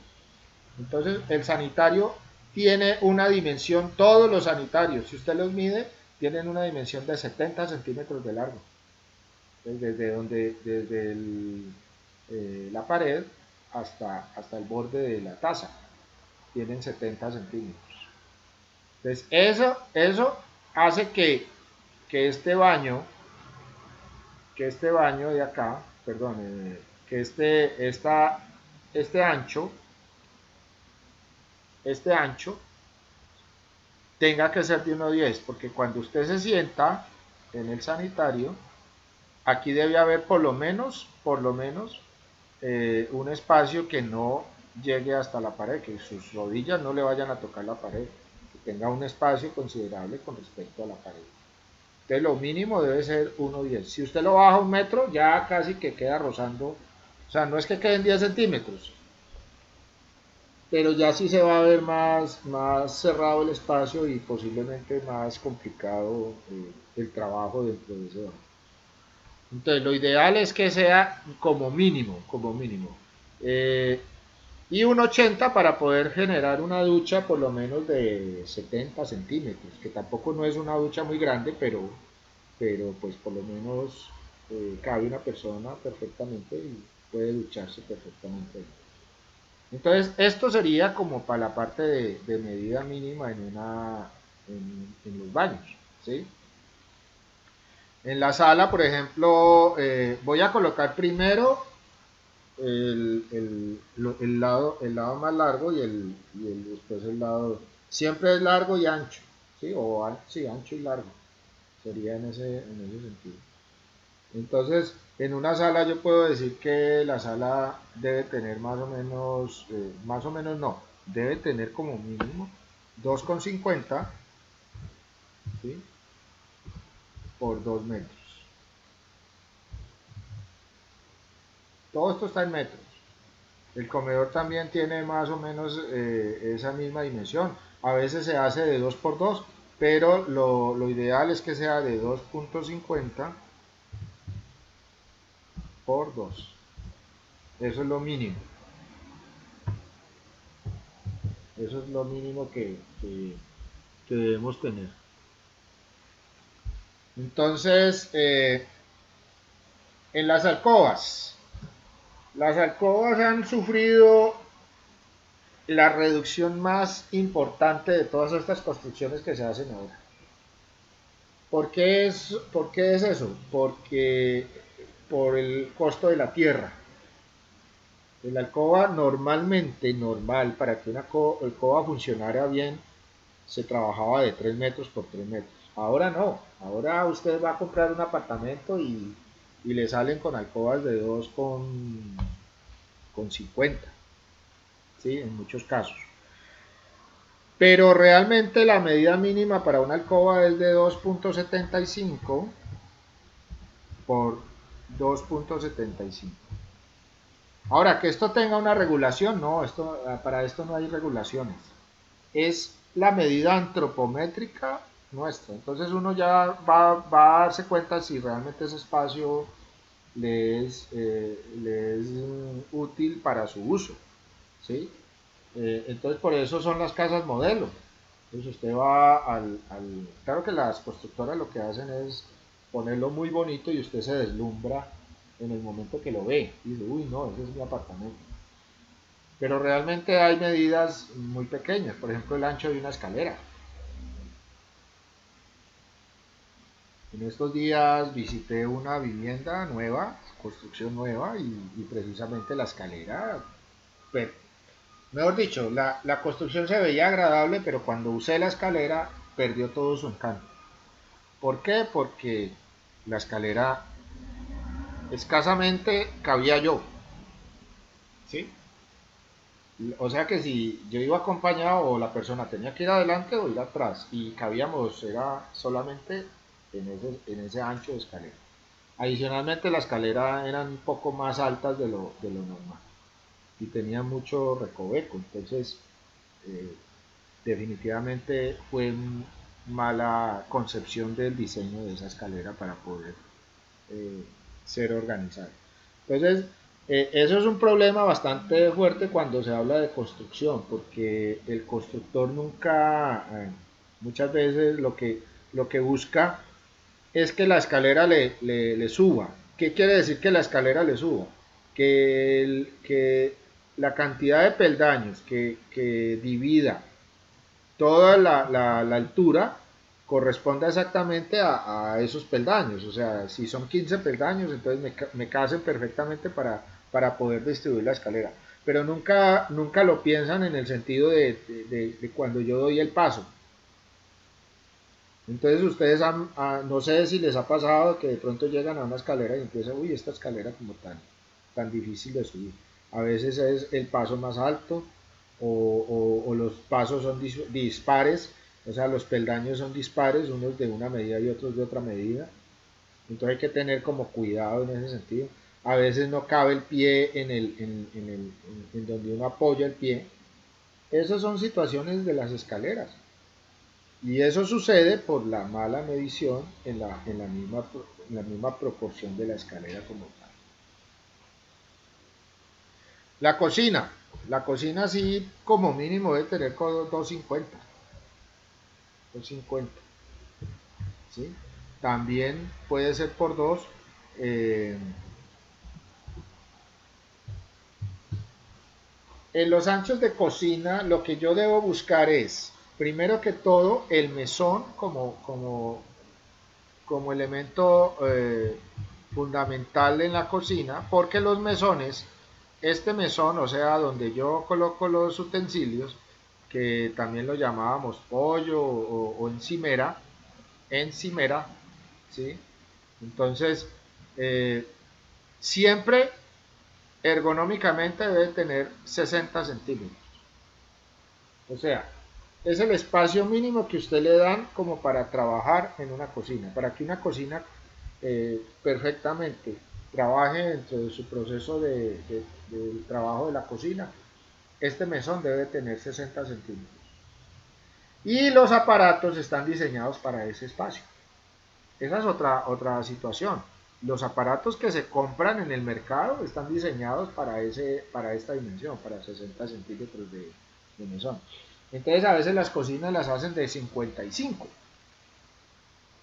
Entonces el sanitario tiene una dimensión, todos los sanitarios, si usted los mide, tienen una dimensión de 70 centímetros de largo. Desde la pared hasta el borde de la taza, tienen 70 centímetros. Entonces eso hace que este baño, de acá, perdón, que este ancho tenga que ser de 1,10, porque cuando usted se sienta en el sanitario, aquí debe haber por lo menos un espacio que no llegue hasta la pared, que sus rodillas no le vayan a tocar la pared, que tenga un espacio considerable con respecto a la pared. Entonces lo mínimo debe ser 1,10. Si usted lo baja 1 metro, ya casi que queda rozando, o sea, no es que queden 10 centímetros, pero ya sí se va a ver más cerrado el espacio y posiblemente más complicado el trabajo dentro de ese baño. Entonces lo ideal es que sea como mínimo. Eh, y 1,80 para poder generar una ducha por lo menos de 70 centímetros, que tampoco no es una ducha muy grande, pero pues por lo menos cabe una persona perfectamente y puede ducharse perfectamente. Entonces esto sería como para la parte de medida mínima en los baños, ¿sí? En la sala, por ejemplo, voy a colocar primero el lado más largo después el lado, siempre es largo y ancho, ¿sí? Sí, ancho y largo, sería en ese sentido. Entonces, en una sala yo puedo decir que la sala debe tener más o menos no, debe tener como mínimo 2,50, ¿sí? Por 2 metros. Todo esto está en metros. El comedor también tiene más o menos esa misma dimensión. A veces se hace de 2 por 2, pero lo ideal es que sea de 2,50 por 2. Eso es lo mínimo. Eso es lo mínimo que debemos tener. Entonces, en las alcobas han sufrido la reducción más importante de todas estas construcciones que se hacen ahora. ¿Por qué es eso? Porque por el costo de la tierra. La alcoba normalmente, para que una alcoba funcionara bien, se trabajaba de 3 metros por 3 metros. Ahora no, ahora usted va a comprar un apartamento y le salen con alcobas de 2,50, ¿sí? En muchos casos. Pero realmente la medida mínima para una alcoba es de 2,75 por 2,75. Ahora, que esto tenga una regulación, no, para esto no hay regulaciones. Es la medida antropométrica nuestra. Entonces uno ya va a darse cuenta si realmente ese espacio le es útil para su uso, ¿sí? Entonces por eso son las casas modelo. Entonces usted va claro que las constructoras lo que hacen es ponerlo muy bonito y usted se deslumbra en el momento que lo ve. Y dice, uy, no, ese es mi apartamento. Pero realmente hay medidas muy pequeñas, por ejemplo el ancho de una escalera. En estos días visité una vivienda nueva, construcción nueva, y precisamente la escalera, pero, mejor dicho, la construcción se veía agradable, pero cuando usé la escalera perdió todo su encanto. ¿Por qué? Porque la escalera escasamente cabía yo, ¿sí? O sea que si yo iba acompañado o la persona tenía que ir adelante o ir atrás y cabíamos, era solamente en ese ancho de escalera. Adicionalmente la escalera eran un poco más altas de lo normal y tenía mucho recoveco, entonces eh, definitivamente fue mala concepción del diseño de esa escalera para poder eh, ser organizada. Entonces, eso es un problema bastante fuerte cuando se habla de construcción, porque el constructor nunca, muchas veces lo que busca es que la escalera le suba. ¿Qué quiere decir que la escalera le suba? Que la cantidad de peldaños que divida toda la altura corresponda exactamente a esos peldaños. O sea, si son 15 peldaños, entonces me casen perfectamente para poder distribuir la escalera. Pero nunca lo piensan en el sentido de cuando yo doy el paso. Entonces ustedes no sé si les ha pasado que de pronto llegan a una escalera y empiezan, uy, esta escalera como tan difícil de subir. A veces es el paso más alto o los pasos son dispares, o sea, los peldaños son dispares, unos de una medida y otros de otra medida. Entonces hay que tener como cuidado en ese sentido. A veces no cabe el pie en donde uno apoya el pie. Esas son situaciones de las escaleras. Y eso sucede por la mala medición en la misma proporción de la escalera como tal. La cocina. La cocina sí como mínimo debe tener 2,50. 2,50. ¿Sí? También puede ser por 2. Eh, en los anchos de cocina lo que yo debo buscar es primero que todo, el mesón como elemento fundamental en la cocina, porque los mesones, este mesón, o sea, donde yo coloco los utensilios, que también lo llamábamos pollo o encimera, ¿sí? Entonces, eh, siempre ergonómicamente debe tener 60 centímetros. O sea, es el espacio mínimo que usted le dan como para trabajar en una cocina. Para que una cocina perfectamente trabaje dentro de su proceso del trabajo de la cocina, este mesón debe tener 60 centímetros. Y los aparatos están diseñados para ese espacio. Esa es otra situación. Los aparatos que se compran en el mercado están diseñados para esta dimensión, para 60 centímetros de mesón. Entonces a veces las cocinas las hacen de 55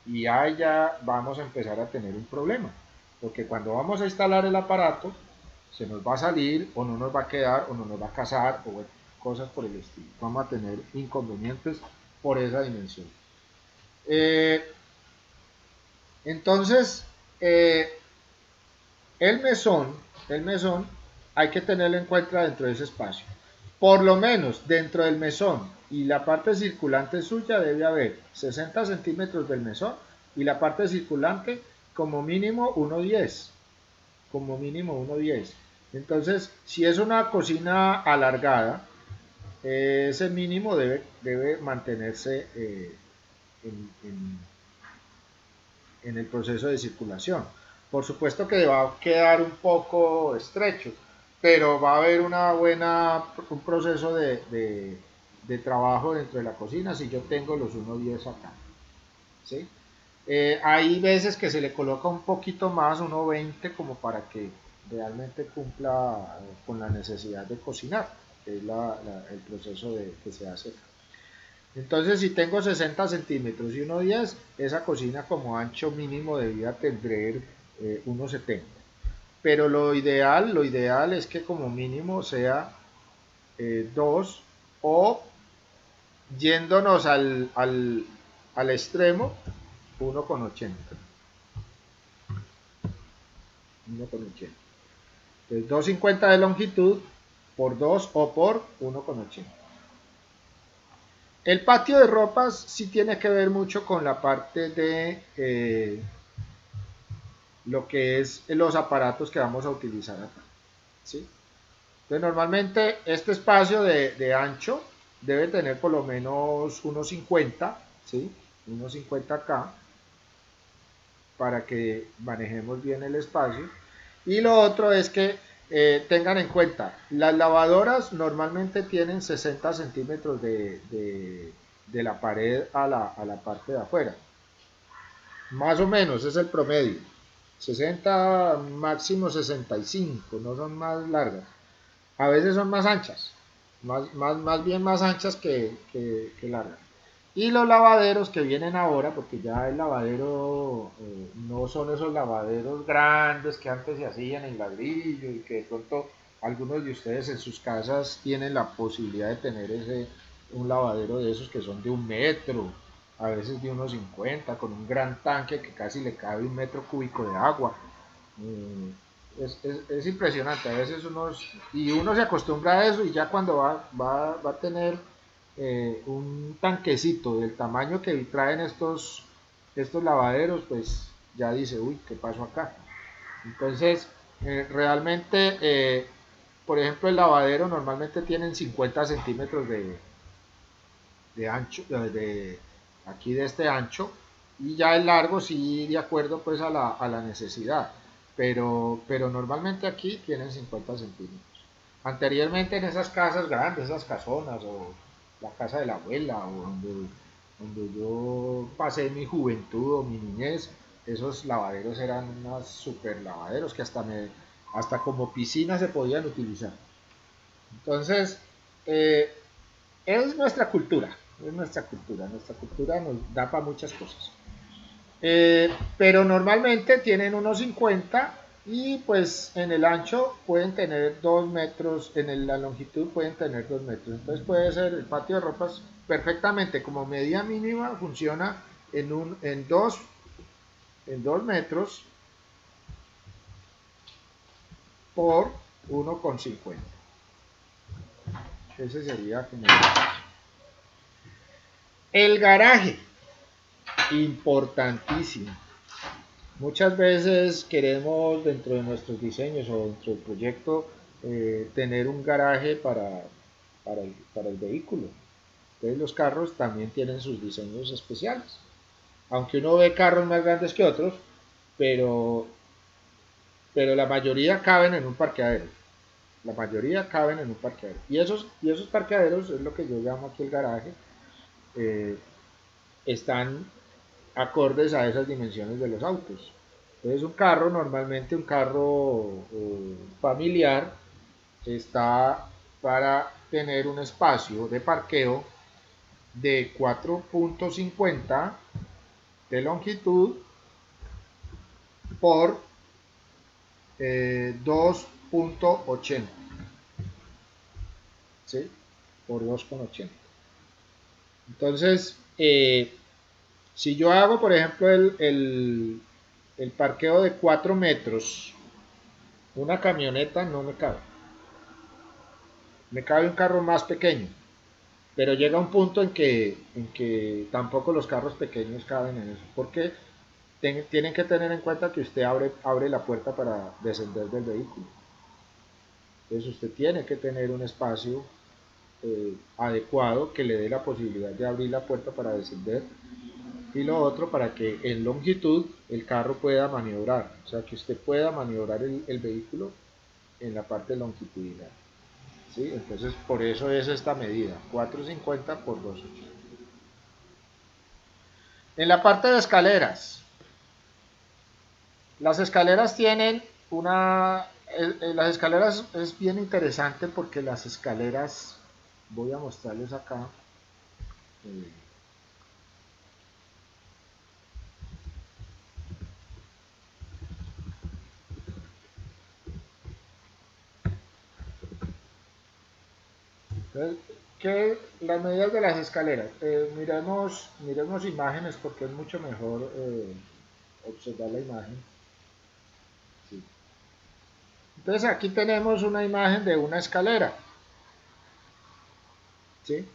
y ahí ya vamos a empezar a tener un problema, porque cuando vamos a instalar el aparato se nos va a salir o no nos va a quedar o no nos va a casar o bueno, cosas por el estilo. Vamos a tener inconvenientes por esa dimensión. Entonces, eh, el mesón hay que tenerlo en cuenta dentro de ese espacio. Por lo menos dentro del mesón y la parte circulante suya debe haber 60 centímetros del mesón y la parte circulante como mínimo 1,10. Como mínimo 1,10. Entonces, si es una cocina alargada, ese mínimo debe mantenerse en el proceso de circulación. Por supuesto que va a quedar un poco estrecho, pero va a haber un proceso de trabajo dentro de la cocina si yo tengo los 1,10 acá. ¿Sí? Hay veces que se le coloca un poquito más, 1,20, como para que realmente cumpla con la necesidad de cocinar, que es el proceso que se hace. Entonces, si tengo 60 centímetros y 1,10, esa cocina como ancho mínimo debía tener 1,70. Pero lo ideal es que como mínimo sea 2 o yéndonos al extremo 1,80. 1,80. Entonces 2,50 de longitud por 2 o por 1,80. El patio de ropas sí tiene que ver mucho con la parte de lo que es los aparatos que vamos a utilizar acá. ¿Sí? Entonces normalmente este espacio de ancho debe tener por lo menos 1,50, ¿sí? 1,50 acá para que manejemos bien el espacio. Y lo otro es que tengan en cuenta, las lavadoras normalmente tienen 60 centímetros de la pared a la parte de afuera. Más o menos es el promedio. 60, máximo 65, no son más largas. A veces son más anchas, más bien más anchas que largas. Y los lavaderos que vienen ahora, porque ya el lavadero no son esos lavaderos grandes que antes se hacían en ladrillo y que de pronto algunos de ustedes en sus casas tienen la posibilidad de tener un lavadero de esos que son de 1 metro, a veces de 1,50, con un gran tanque que casi le cabe 1 metro cúbico de agua. Es impresionante, a veces uno se acostumbra a eso y ya cuando va a tener un tanquecito del tamaño que traen estos lavaderos, pues ya dice, uy, ¿qué pasó acá? Entonces, realmente, por ejemplo, el lavadero normalmente tienen 50 centímetros de ancho, aquí de este ancho, y ya el largo sí de acuerdo pues a la necesidad, pero normalmente aquí tienen 50 centímetros. Anteriormente en esas casas grandes, esas casonas o la casa de la abuela o donde yo pasé mi juventud o mi niñez, esos lavaderos eran unos super lavaderos que hasta como piscina se podían utilizar. Entonces, eh, nuestra cultura nos da para muchas cosas. Pero normalmente tienen unos 50 Y pues en el ancho pueden tener 2 metros, la longitud pueden tener 2 metros. Entonces puede ser el patio de ropas perfectamente como medida mínima, funciona en 2 metros por 1,50. Ese sería como el garaje, importantísimo. Muchas veces queremos dentro de nuestros diseños o dentro del proyecto tener un garaje para el vehículo. Entonces los carros también tienen sus diseños especiales. Aunque uno ve carros más grandes que otros, pero, pero la mayoría caben en un parqueadero. La mayoría caben en un parqueadero. Y esos parqueaderos es lo que yo llamo aquí el garaje. eh, Están acordes a esas dimensiones de los autos. Entonces un carro, normalmente un carro familiar, está para tener un espacio de parqueo de 4,50 de longitud por 2,80, ¿sí? Por 2,80. Entonces, si yo hago, por ejemplo, el parqueo de 4 metros, una camioneta no me cabe. Me cabe un carro más pequeño, pero llega un punto en que tampoco los carros pequeños caben en eso, porque tienen que tener en cuenta que usted abre la puerta para descender del vehículo. Entonces usted tiene que tener un espacio adecuado que le dé la posibilidad de abrir la puerta para descender, y lo otro para que en longitud el carro pueda maniobrar, o sea que usted pueda maniobrar el vehículo en la parte longitudinal. ¿Sí? Entonces por eso es esta medida, 4,50 por 2,80. En la parte de escaleras, las escaleras tienen las escaleras es bien interesante porque las escaleras, voy a mostrarles acá, eh, entonces, las medidas de las escaleras. Miremos imágenes porque es mucho mejor observar la imagen. Sí. Entonces aquí tenemos una imagen de una escalera, ¿sí?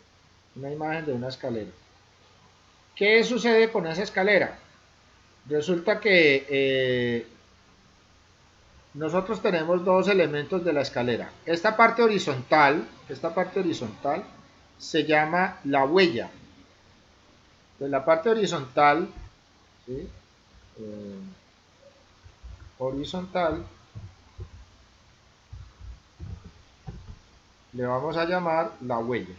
Una imagen de una escalera. ¿Qué sucede con esa escalera? Resulta que nosotros tenemos dos elementos de la escalera. Esta parte horizontal se llama la huella. Entonces la parte horizontal, ¿sí? Eh, horizontal, le vamos a llamar la huella.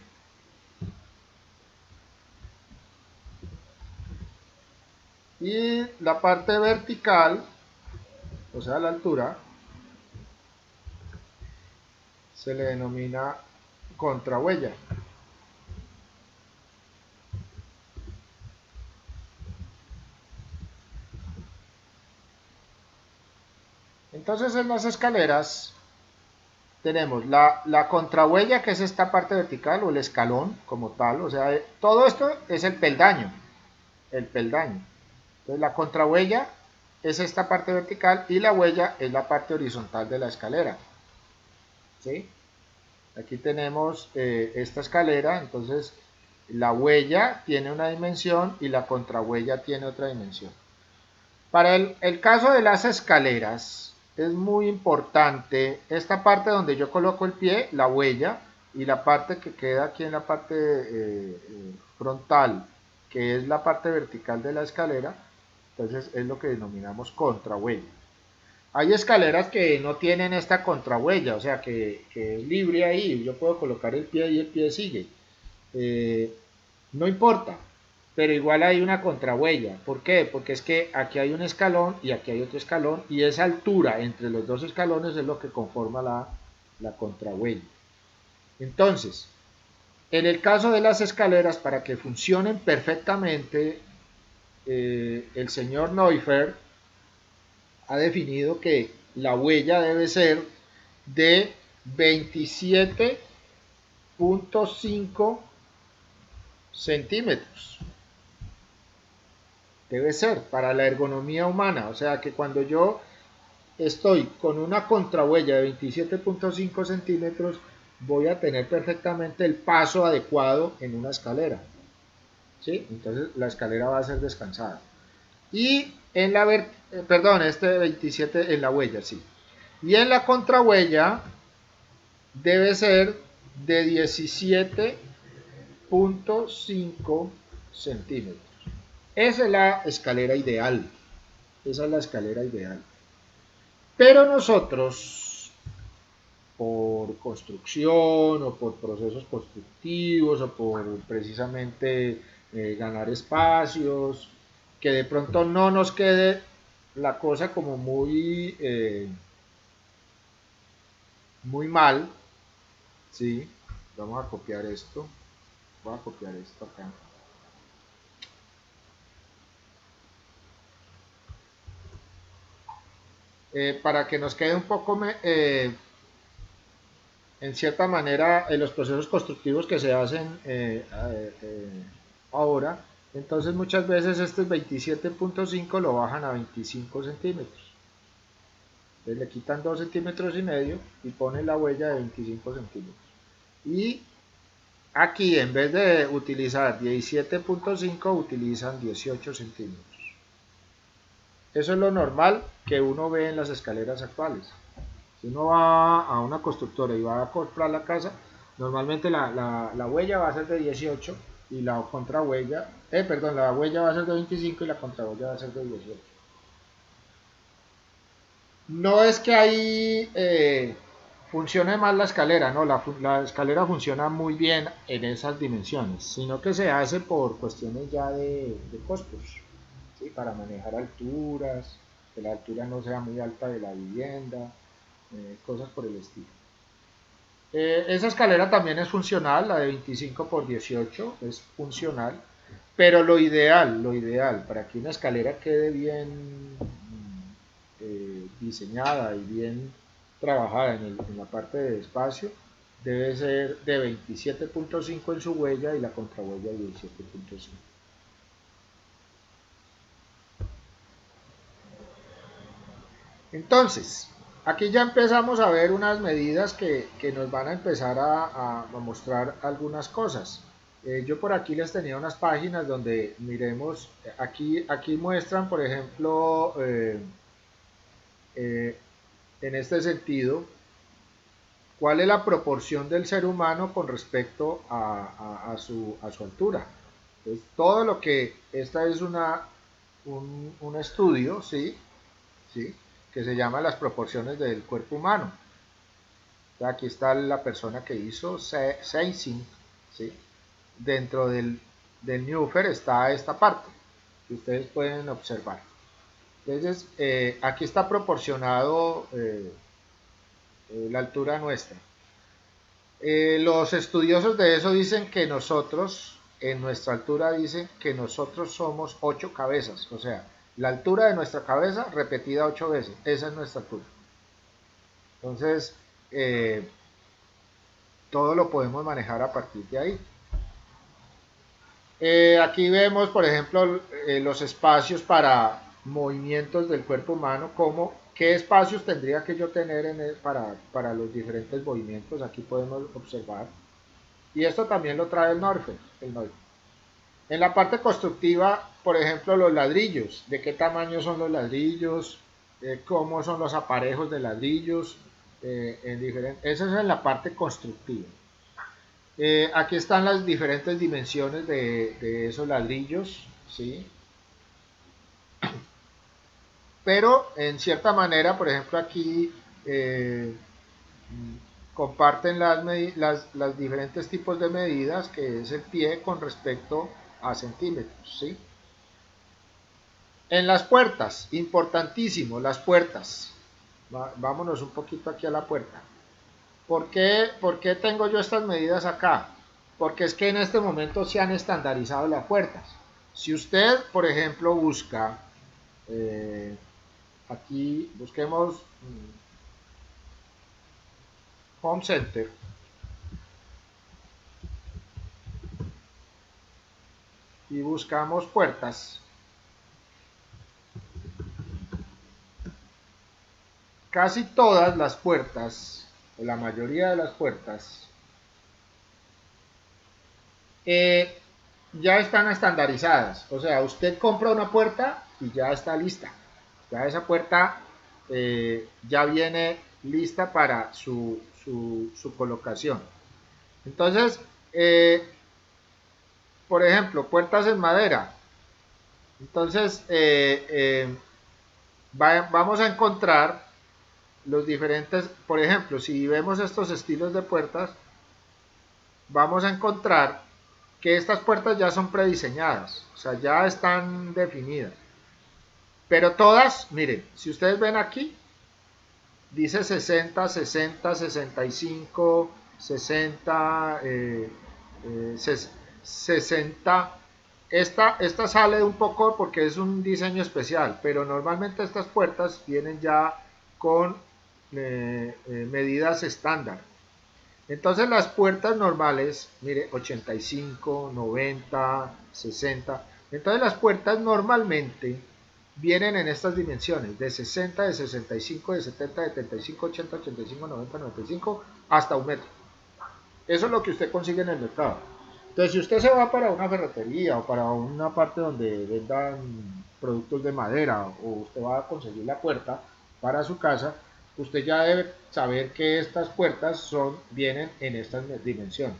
Y la parte vertical, o sea la altura, se le denomina contrahuella. Entonces en las escaleras tenemos la contrahuella, que es esta parte vertical o el escalón como tal, o sea, todo esto es el peldaño. Entonces la contrahuella es esta parte vertical y la huella es la parte horizontal de la escalera. ¿Sí? Aquí tenemos esta escalera, entonces la huella tiene una dimensión y la contrahuella tiene otra dimensión. Para el caso de las escaleras es muy importante esta parte donde yo coloco el pie, la huella, y la parte que queda aquí en la parte frontal, que es la parte vertical de la escalera, entonces es lo que denominamos contrahuella. Hay escaleras que no tienen esta contrahuella, o sea que es libre ahí, yo puedo colocar el pie y el pie sigue. Eh, no importa, pero igual hay una contrahuella. ¿Por qué? Porque es que aquí hay un escalón y aquí hay otro escalón y esa altura entre los dos escalones es lo que conforma la contrahuella. Entonces, en el caso de las escaleras, para que funcionen perfectamente, el señor Neufeld ha definido que la huella debe ser de 27.5 centímetros. Debe ser para la ergonomía humana, o sea que cuando yo estoy con una contrahuella de 27.5 centímetros, voy a tener perfectamente el paso adecuado en una escalera, ¿sí? Entonces la escalera va a ser descansada. Y en la, perdón, este 27 en la huella, sí. Y en la contrahuella debe ser de 17.5 centímetros. Esa es la escalera ideal. Esa es la escalera ideal. Pero nosotros, por construcción o por procesos constructivos o por precisamente ganar espacios, que de pronto no nos quede la cosa como muy mal, ¿sí? Vamos a copiar esto. Voy a copiar esto acá. Para que nos quede un poco en cierta manera en los procesos constructivos que se hacen ahora, entonces muchas veces este 27.5 lo bajan a 25 centímetros. Entonces le quitan 2 centímetros y medio y ponen la huella de 25 centímetros. Y aquí en vez de utilizar 17.5 utilizan 18 centímetros. Eso es lo normal que uno ve en las escaleras actuales. Si uno va a una constructora y va a comprar la casa, normalmente la huella va a ser de 18 y la contrahuella, perdón, la huella va a ser de 25 y la contrahuella va a ser de 18. No es que ahí funcione mal la escalera, no, la escalera funciona muy bien en esas dimensiones, sino que se hace por cuestiones ya de costos, ¿sí? Para manejar alturas, que la altura no sea muy alta de la vivienda, cosas por el estilo. Esa escalera también es funcional, la de 25 por 18 es funcional, pero lo ideal para que una escalera quede bien diseñada y bien trabajada en la parte de espacio, debe ser de 27.5 en su huella y la contrahuella de 17.5. Entonces, aquí ya empezamos a ver unas medidas que nos van a empezar a mostrar algunas cosas. Yo por aquí les tenía unas páginas donde miremos, aquí muestran, por ejemplo, eh, en este sentido, cuál es la proporción del ser humano con respecto a su altura. Entonces, todo lo que, esta es un estudio, ¿sí? ¿Sí? Que se llama las proporciones del cuerpo humano. Aquí está la persona que hizo Seyssing, ¿sí? Dentro del Newfer está esta parte que ustedes pueden observar. Entonces, aquí está proporcionado la altura nuestra. Los estudiosos de eso dicen que nosotros, en nuestra altura, dicen que nosotros somos 8 cabezas, o sea, la altura de nuestra cabeza repetida 8 veces, esa es nuestra altura. Entonces, todo lo podemos manejar a partir de ahí. Aquí vemos, por ejemplo, los espacios para movimientos del cuerpo humano, como qué espacios tendría que yo tener para los diferentes movimientos, aquí podemos observar. Y esto también lo trae el NORFER. En la parte constructiva, por ejemplo, los ladrillos, de qué tamaño son los ladrillos, cómo son los aparejos de ladrillos, eso es en la parte constructiva. Aquí están las diferentes dimensiones de esos ladrillos, ¿sí? Pero en cierta manera, por ejemplo, aquí comparten las diferentes tipos de medidas, que es el pie con respecto a centímetros, ¿sí? En las puertas, importantísimo, las puertas. Vámonos un poquito aquí a la puerta. ¿Por qué tengo yo estas medidas acá? Porque es que en este momento se han estandarizado las puertas. Si usted, por ejemplo, busca, aquí busquemos Home Center y buscamos puertas. Casi todas las puertas, o la mayoría de las puertas, ya están estandarizadas. O sea, usted compra una puerta y ya está lista. Ya esa puerta ya viene lista para su colocación. Entonces, por ejemplo, puertas en madera. Entonces, vamos a encontrar los diferentes, por ejemplo, si vemos estos estilos de puertas, vamos a encontrar que estas puertas ya son prediseñadas, o sea, ya están definidas. Pero todas, miren, si ustedes ven aquí, dice 60, 60, 65, 60, 60. Esta sale un poco porque es un diseño especial, pero normalmente estas puertas vienen ya con medidas estándar. Entonces las puertas normales, mire, 85, 90, 60. Entonces las puertas normalmente vienen en estas dimensiones, de 60, de 65, de 70, de 75, 80, 85, 90, 95, hasta un metro. Eso es lo que usted consigue en el mercado. Entonces, si usted se va para una ferretería o para una parte donde vendan productos de madera o usted va a conseguir la puerta para su casa, usted ya debe saber que estas puertas vienen en estas dimensiones.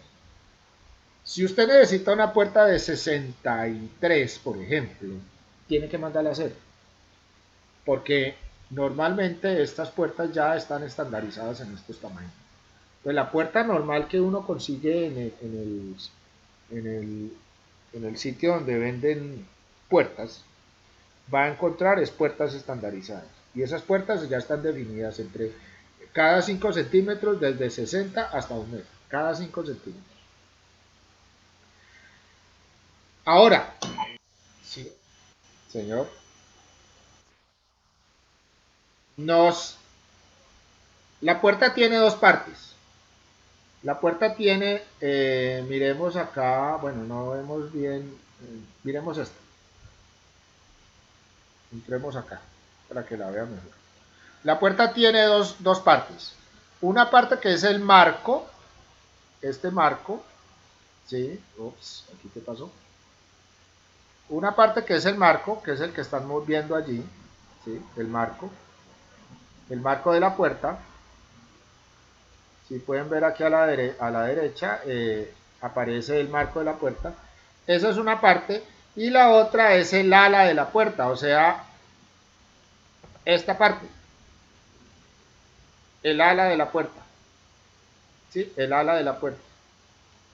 Si usted necesita una puerta de 63, por ejemplo, tiene que mandarla a hacer, porque normalmente estas puertas ya están estandarizadas en estos tamaños. Pues la puerta normal que uno consigue en el, en el sitio donde venden puertas, va a encontrar es puertas estandarizadas. Y esas puertas ya están definidas entre cada 5 centímetros, desde 60 hasta 1 metro. Cada 5 centímetros. Ahora, sí, señor, nos, la puerta tiene dos partes. La puerta tiene, miremos acá, bueno, no vemos bien, miremos esto. Entremos acá para que la vean mejor. La puerta tiene dos partes. Una parte que es el marco, este marco, ¿sí? Ups, aquí qué pasó. Una parte que es el marco, que es el que están viendo allí, ¿sí? El marco de la puerta. Si pueden ver aquí a la derecha, aparece el marco de la puerta. Esa es una parte. Y la otra es el ala de la puerta, o sea, esta parte. El ala de la puerta. ¿Sí? El ala de la puerta.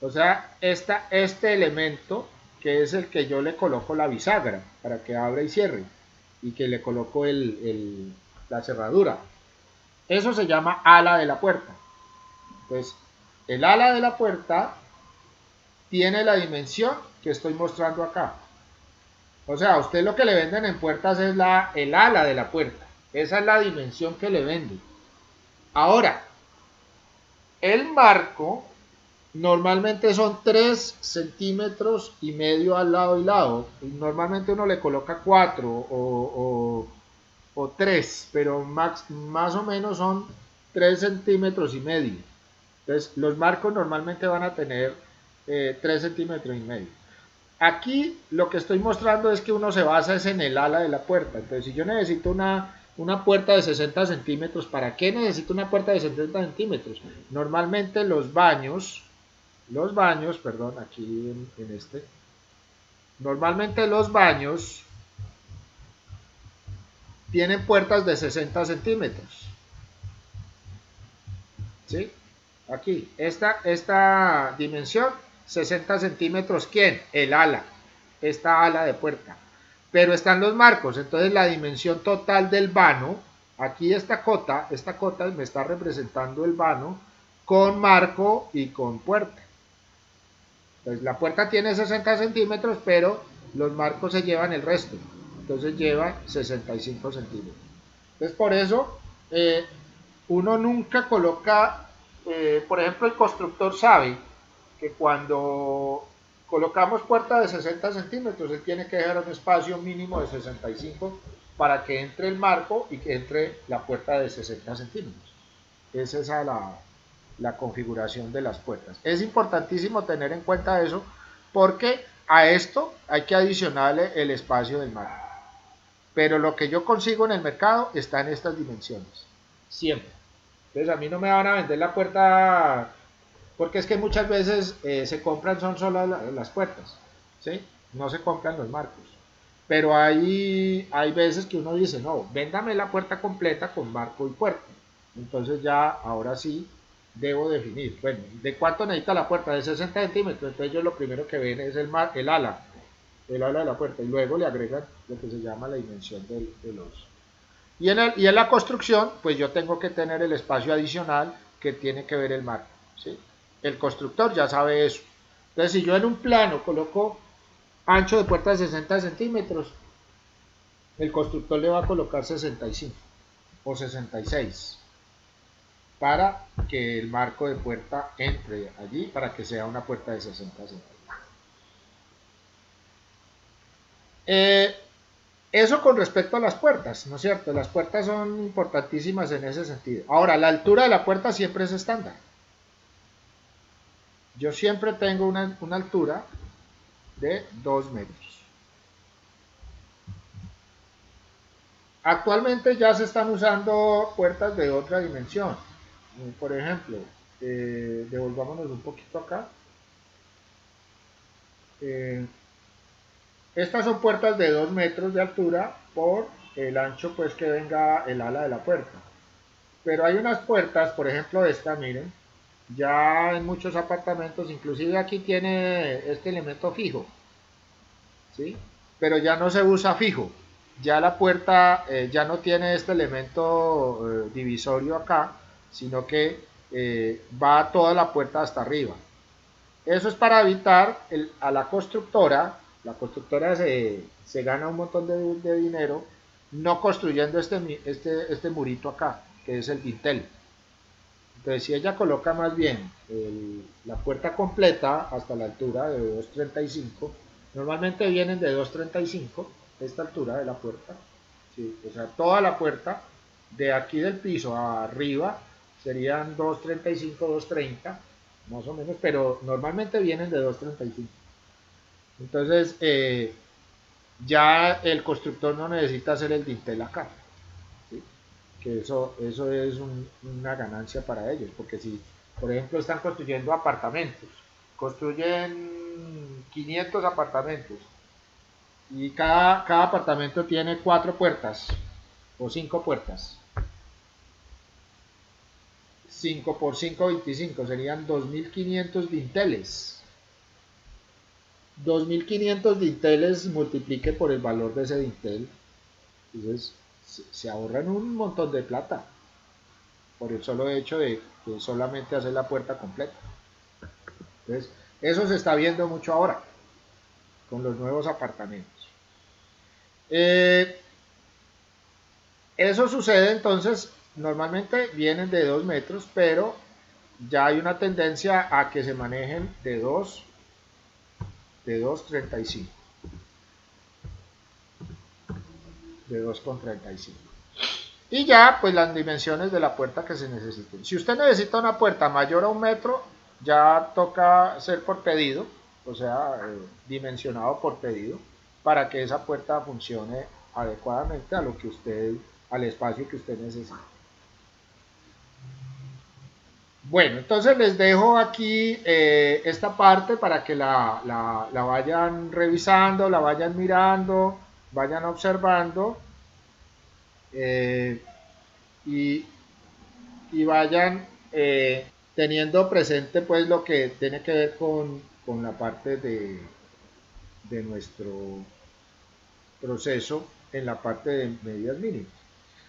O sea, este elemento, que es el que yo le coloco la bisagra para que abra y cierre, y que le coloco la cerradura. Eso se llama ala de la puerta. Entonces, el ala de la puerta tiene la dimensión que estoy mostrando acá. O sea, a usted lo que le venden en puertas es el ala de la puerta. Esa es la dimensión que le venden. Ahora, el marco normalmente son 3 centímetros y medio al lado y lado. Normalmente uno le coloca 4 o 3, pero más o menos son 3 centímetros y medio. Entonces, los marcos normalmente van a tener 3 centímetros y medio. Aquí lo que estoy mostrando es que uno se basa es en el ala de la puerta. Entonces, si yo necesito una puerta de 60 centímetros, ¿para qué necesito una puerta de 70 centímetros? Normalmente los baños, perdón, aquí en este, normalmente los baños tienen puertas de 60 centímetros. ¿Sí? Aquí, esta dimensión, 60 centímetros, ¿quién? El ala, esta ala de puerta. Pero están los marcos, entonces la dimensión total del vano, aquí esta cota me está representando el vano con marco y con puerta. Entonces la puerta tiene 60 centímetros, pero los marcos se llevan el resto. Entonces lleva 65 centímetros. Entonces por eso uno nunca coloca, por ejemplo el constructor sabe que cuando colocamos puerta de 60 centímetros, él tiene que dejar un espacio mínimo de 65 para que entre el marco y que entre la puerta de 60 centímetros. Es esa la configuración de las puertas. Es importantísimo tener en cuenta eso porque a esto hay que adicionarle el espacio del marco. Pero lo que yo consigo en el mercado está en estas dimensiones. Siempre. Entonces a mí no me van a vender la puerta porque es que muchas veces se compran son solo las puertas. ¿Sí? No se compran los marcos. Pero hay veces que uno dice, no, véndame la puerta completa con marco y puerta. Entonces ya, ahora sí, debo definir, bueno, ¿de cuánto necesita la puerta? De 60 centímetros. Entonces yo lo primero que ven es el ala de la puerta, y luego le agregan lo que se llama la dimensión de los... Y en la construcción, pues yo tengo que tener el espacio adicional que tiene que ver el marco, ¿sí? El constructor ya sabe eso. Entonces si yo en un plano coloco ancho de puerta de 60 centímetros, el constructor le va a colocar 65 o 66 para que el marco de puerta entre allí, para que sea una puerta de 60 centímetros. Eso con respecto a las puertas, ¿no es cierto? Las puertas son importantísimas en ese sentido. Ahora, la altura de la puerta siempre es estándar. Yo siempre tengo una altura de 2 metros. Actualmente ya se están usando puertas de otra dimensión. Por ejemplo, devolvámonos un poquito acá. Eh, Estas son puertas de 2 metros de altura por el ancho pues que venga el ala de la puerta. Pero hay unas puertas, por ejemplo esta, miren, ya en muchos apartamentos, inclusive aquí tiene este elemento fijo, ¿sí? Pero ya no se usa fijo, ya la puerta ya no tiene este elemento divisorio acá, sino que va toda la puerta hasta arriba. Eso es para evitar a la constructora se gana un montón de dinero no construyendo este murito acá, que es el dintel. Entonces si ella coloca más bien la puerta completa hasta la altura de 2,35, normalmente vienen de 2,35, esta altura de la puerta, ¿sí? O sea, toda la puerta de aquí del piso a arriba serían 2,35, 2,30 más o menos, pero normalmente vienen de 2,35. Entonces, ya el constructor no necesita hacer el dintel acá, ¿sí? Que eso es una ganancia para ellos, porque si, por ejemplo, están construyendo apartamentos, construyen 500 apartamentos y cada apartamento tiene 4 puertas o 5 puertas. 5 por 5, 25, serían 2.500 dinteles. 2.500 dinteles multiplique por el valor de ese dintel. Entonces se ahorran un montón de plata por el solo hecho de solamente hacer la puerta completa. Entonces eso se está viendo mucho ahora con los nuevos apartamentos. Eso sucede entonces, normalmente vienen de 2 metros, pero ya hay una tendencia a que se manejen de 2,35. De 2,35. Y ya, pues las dimensiones de la puerta que se necesiten. Si usted necesita una puerta mayor a 1 metro, ya toca ser por pedido, o sea, dimensionado por pedido, para que esa puerta funcione adecuadamente a lo que usted, al espacio que usted necesita. Bueno, entonces les dejo aquí esta parte para que la vayan revisando, la vayan mirando, vayan observando eh, y, y, vayan teniendo presente pues lo que tiene que ver con la parte de nuestro proceso en la parte de medidas mínimas.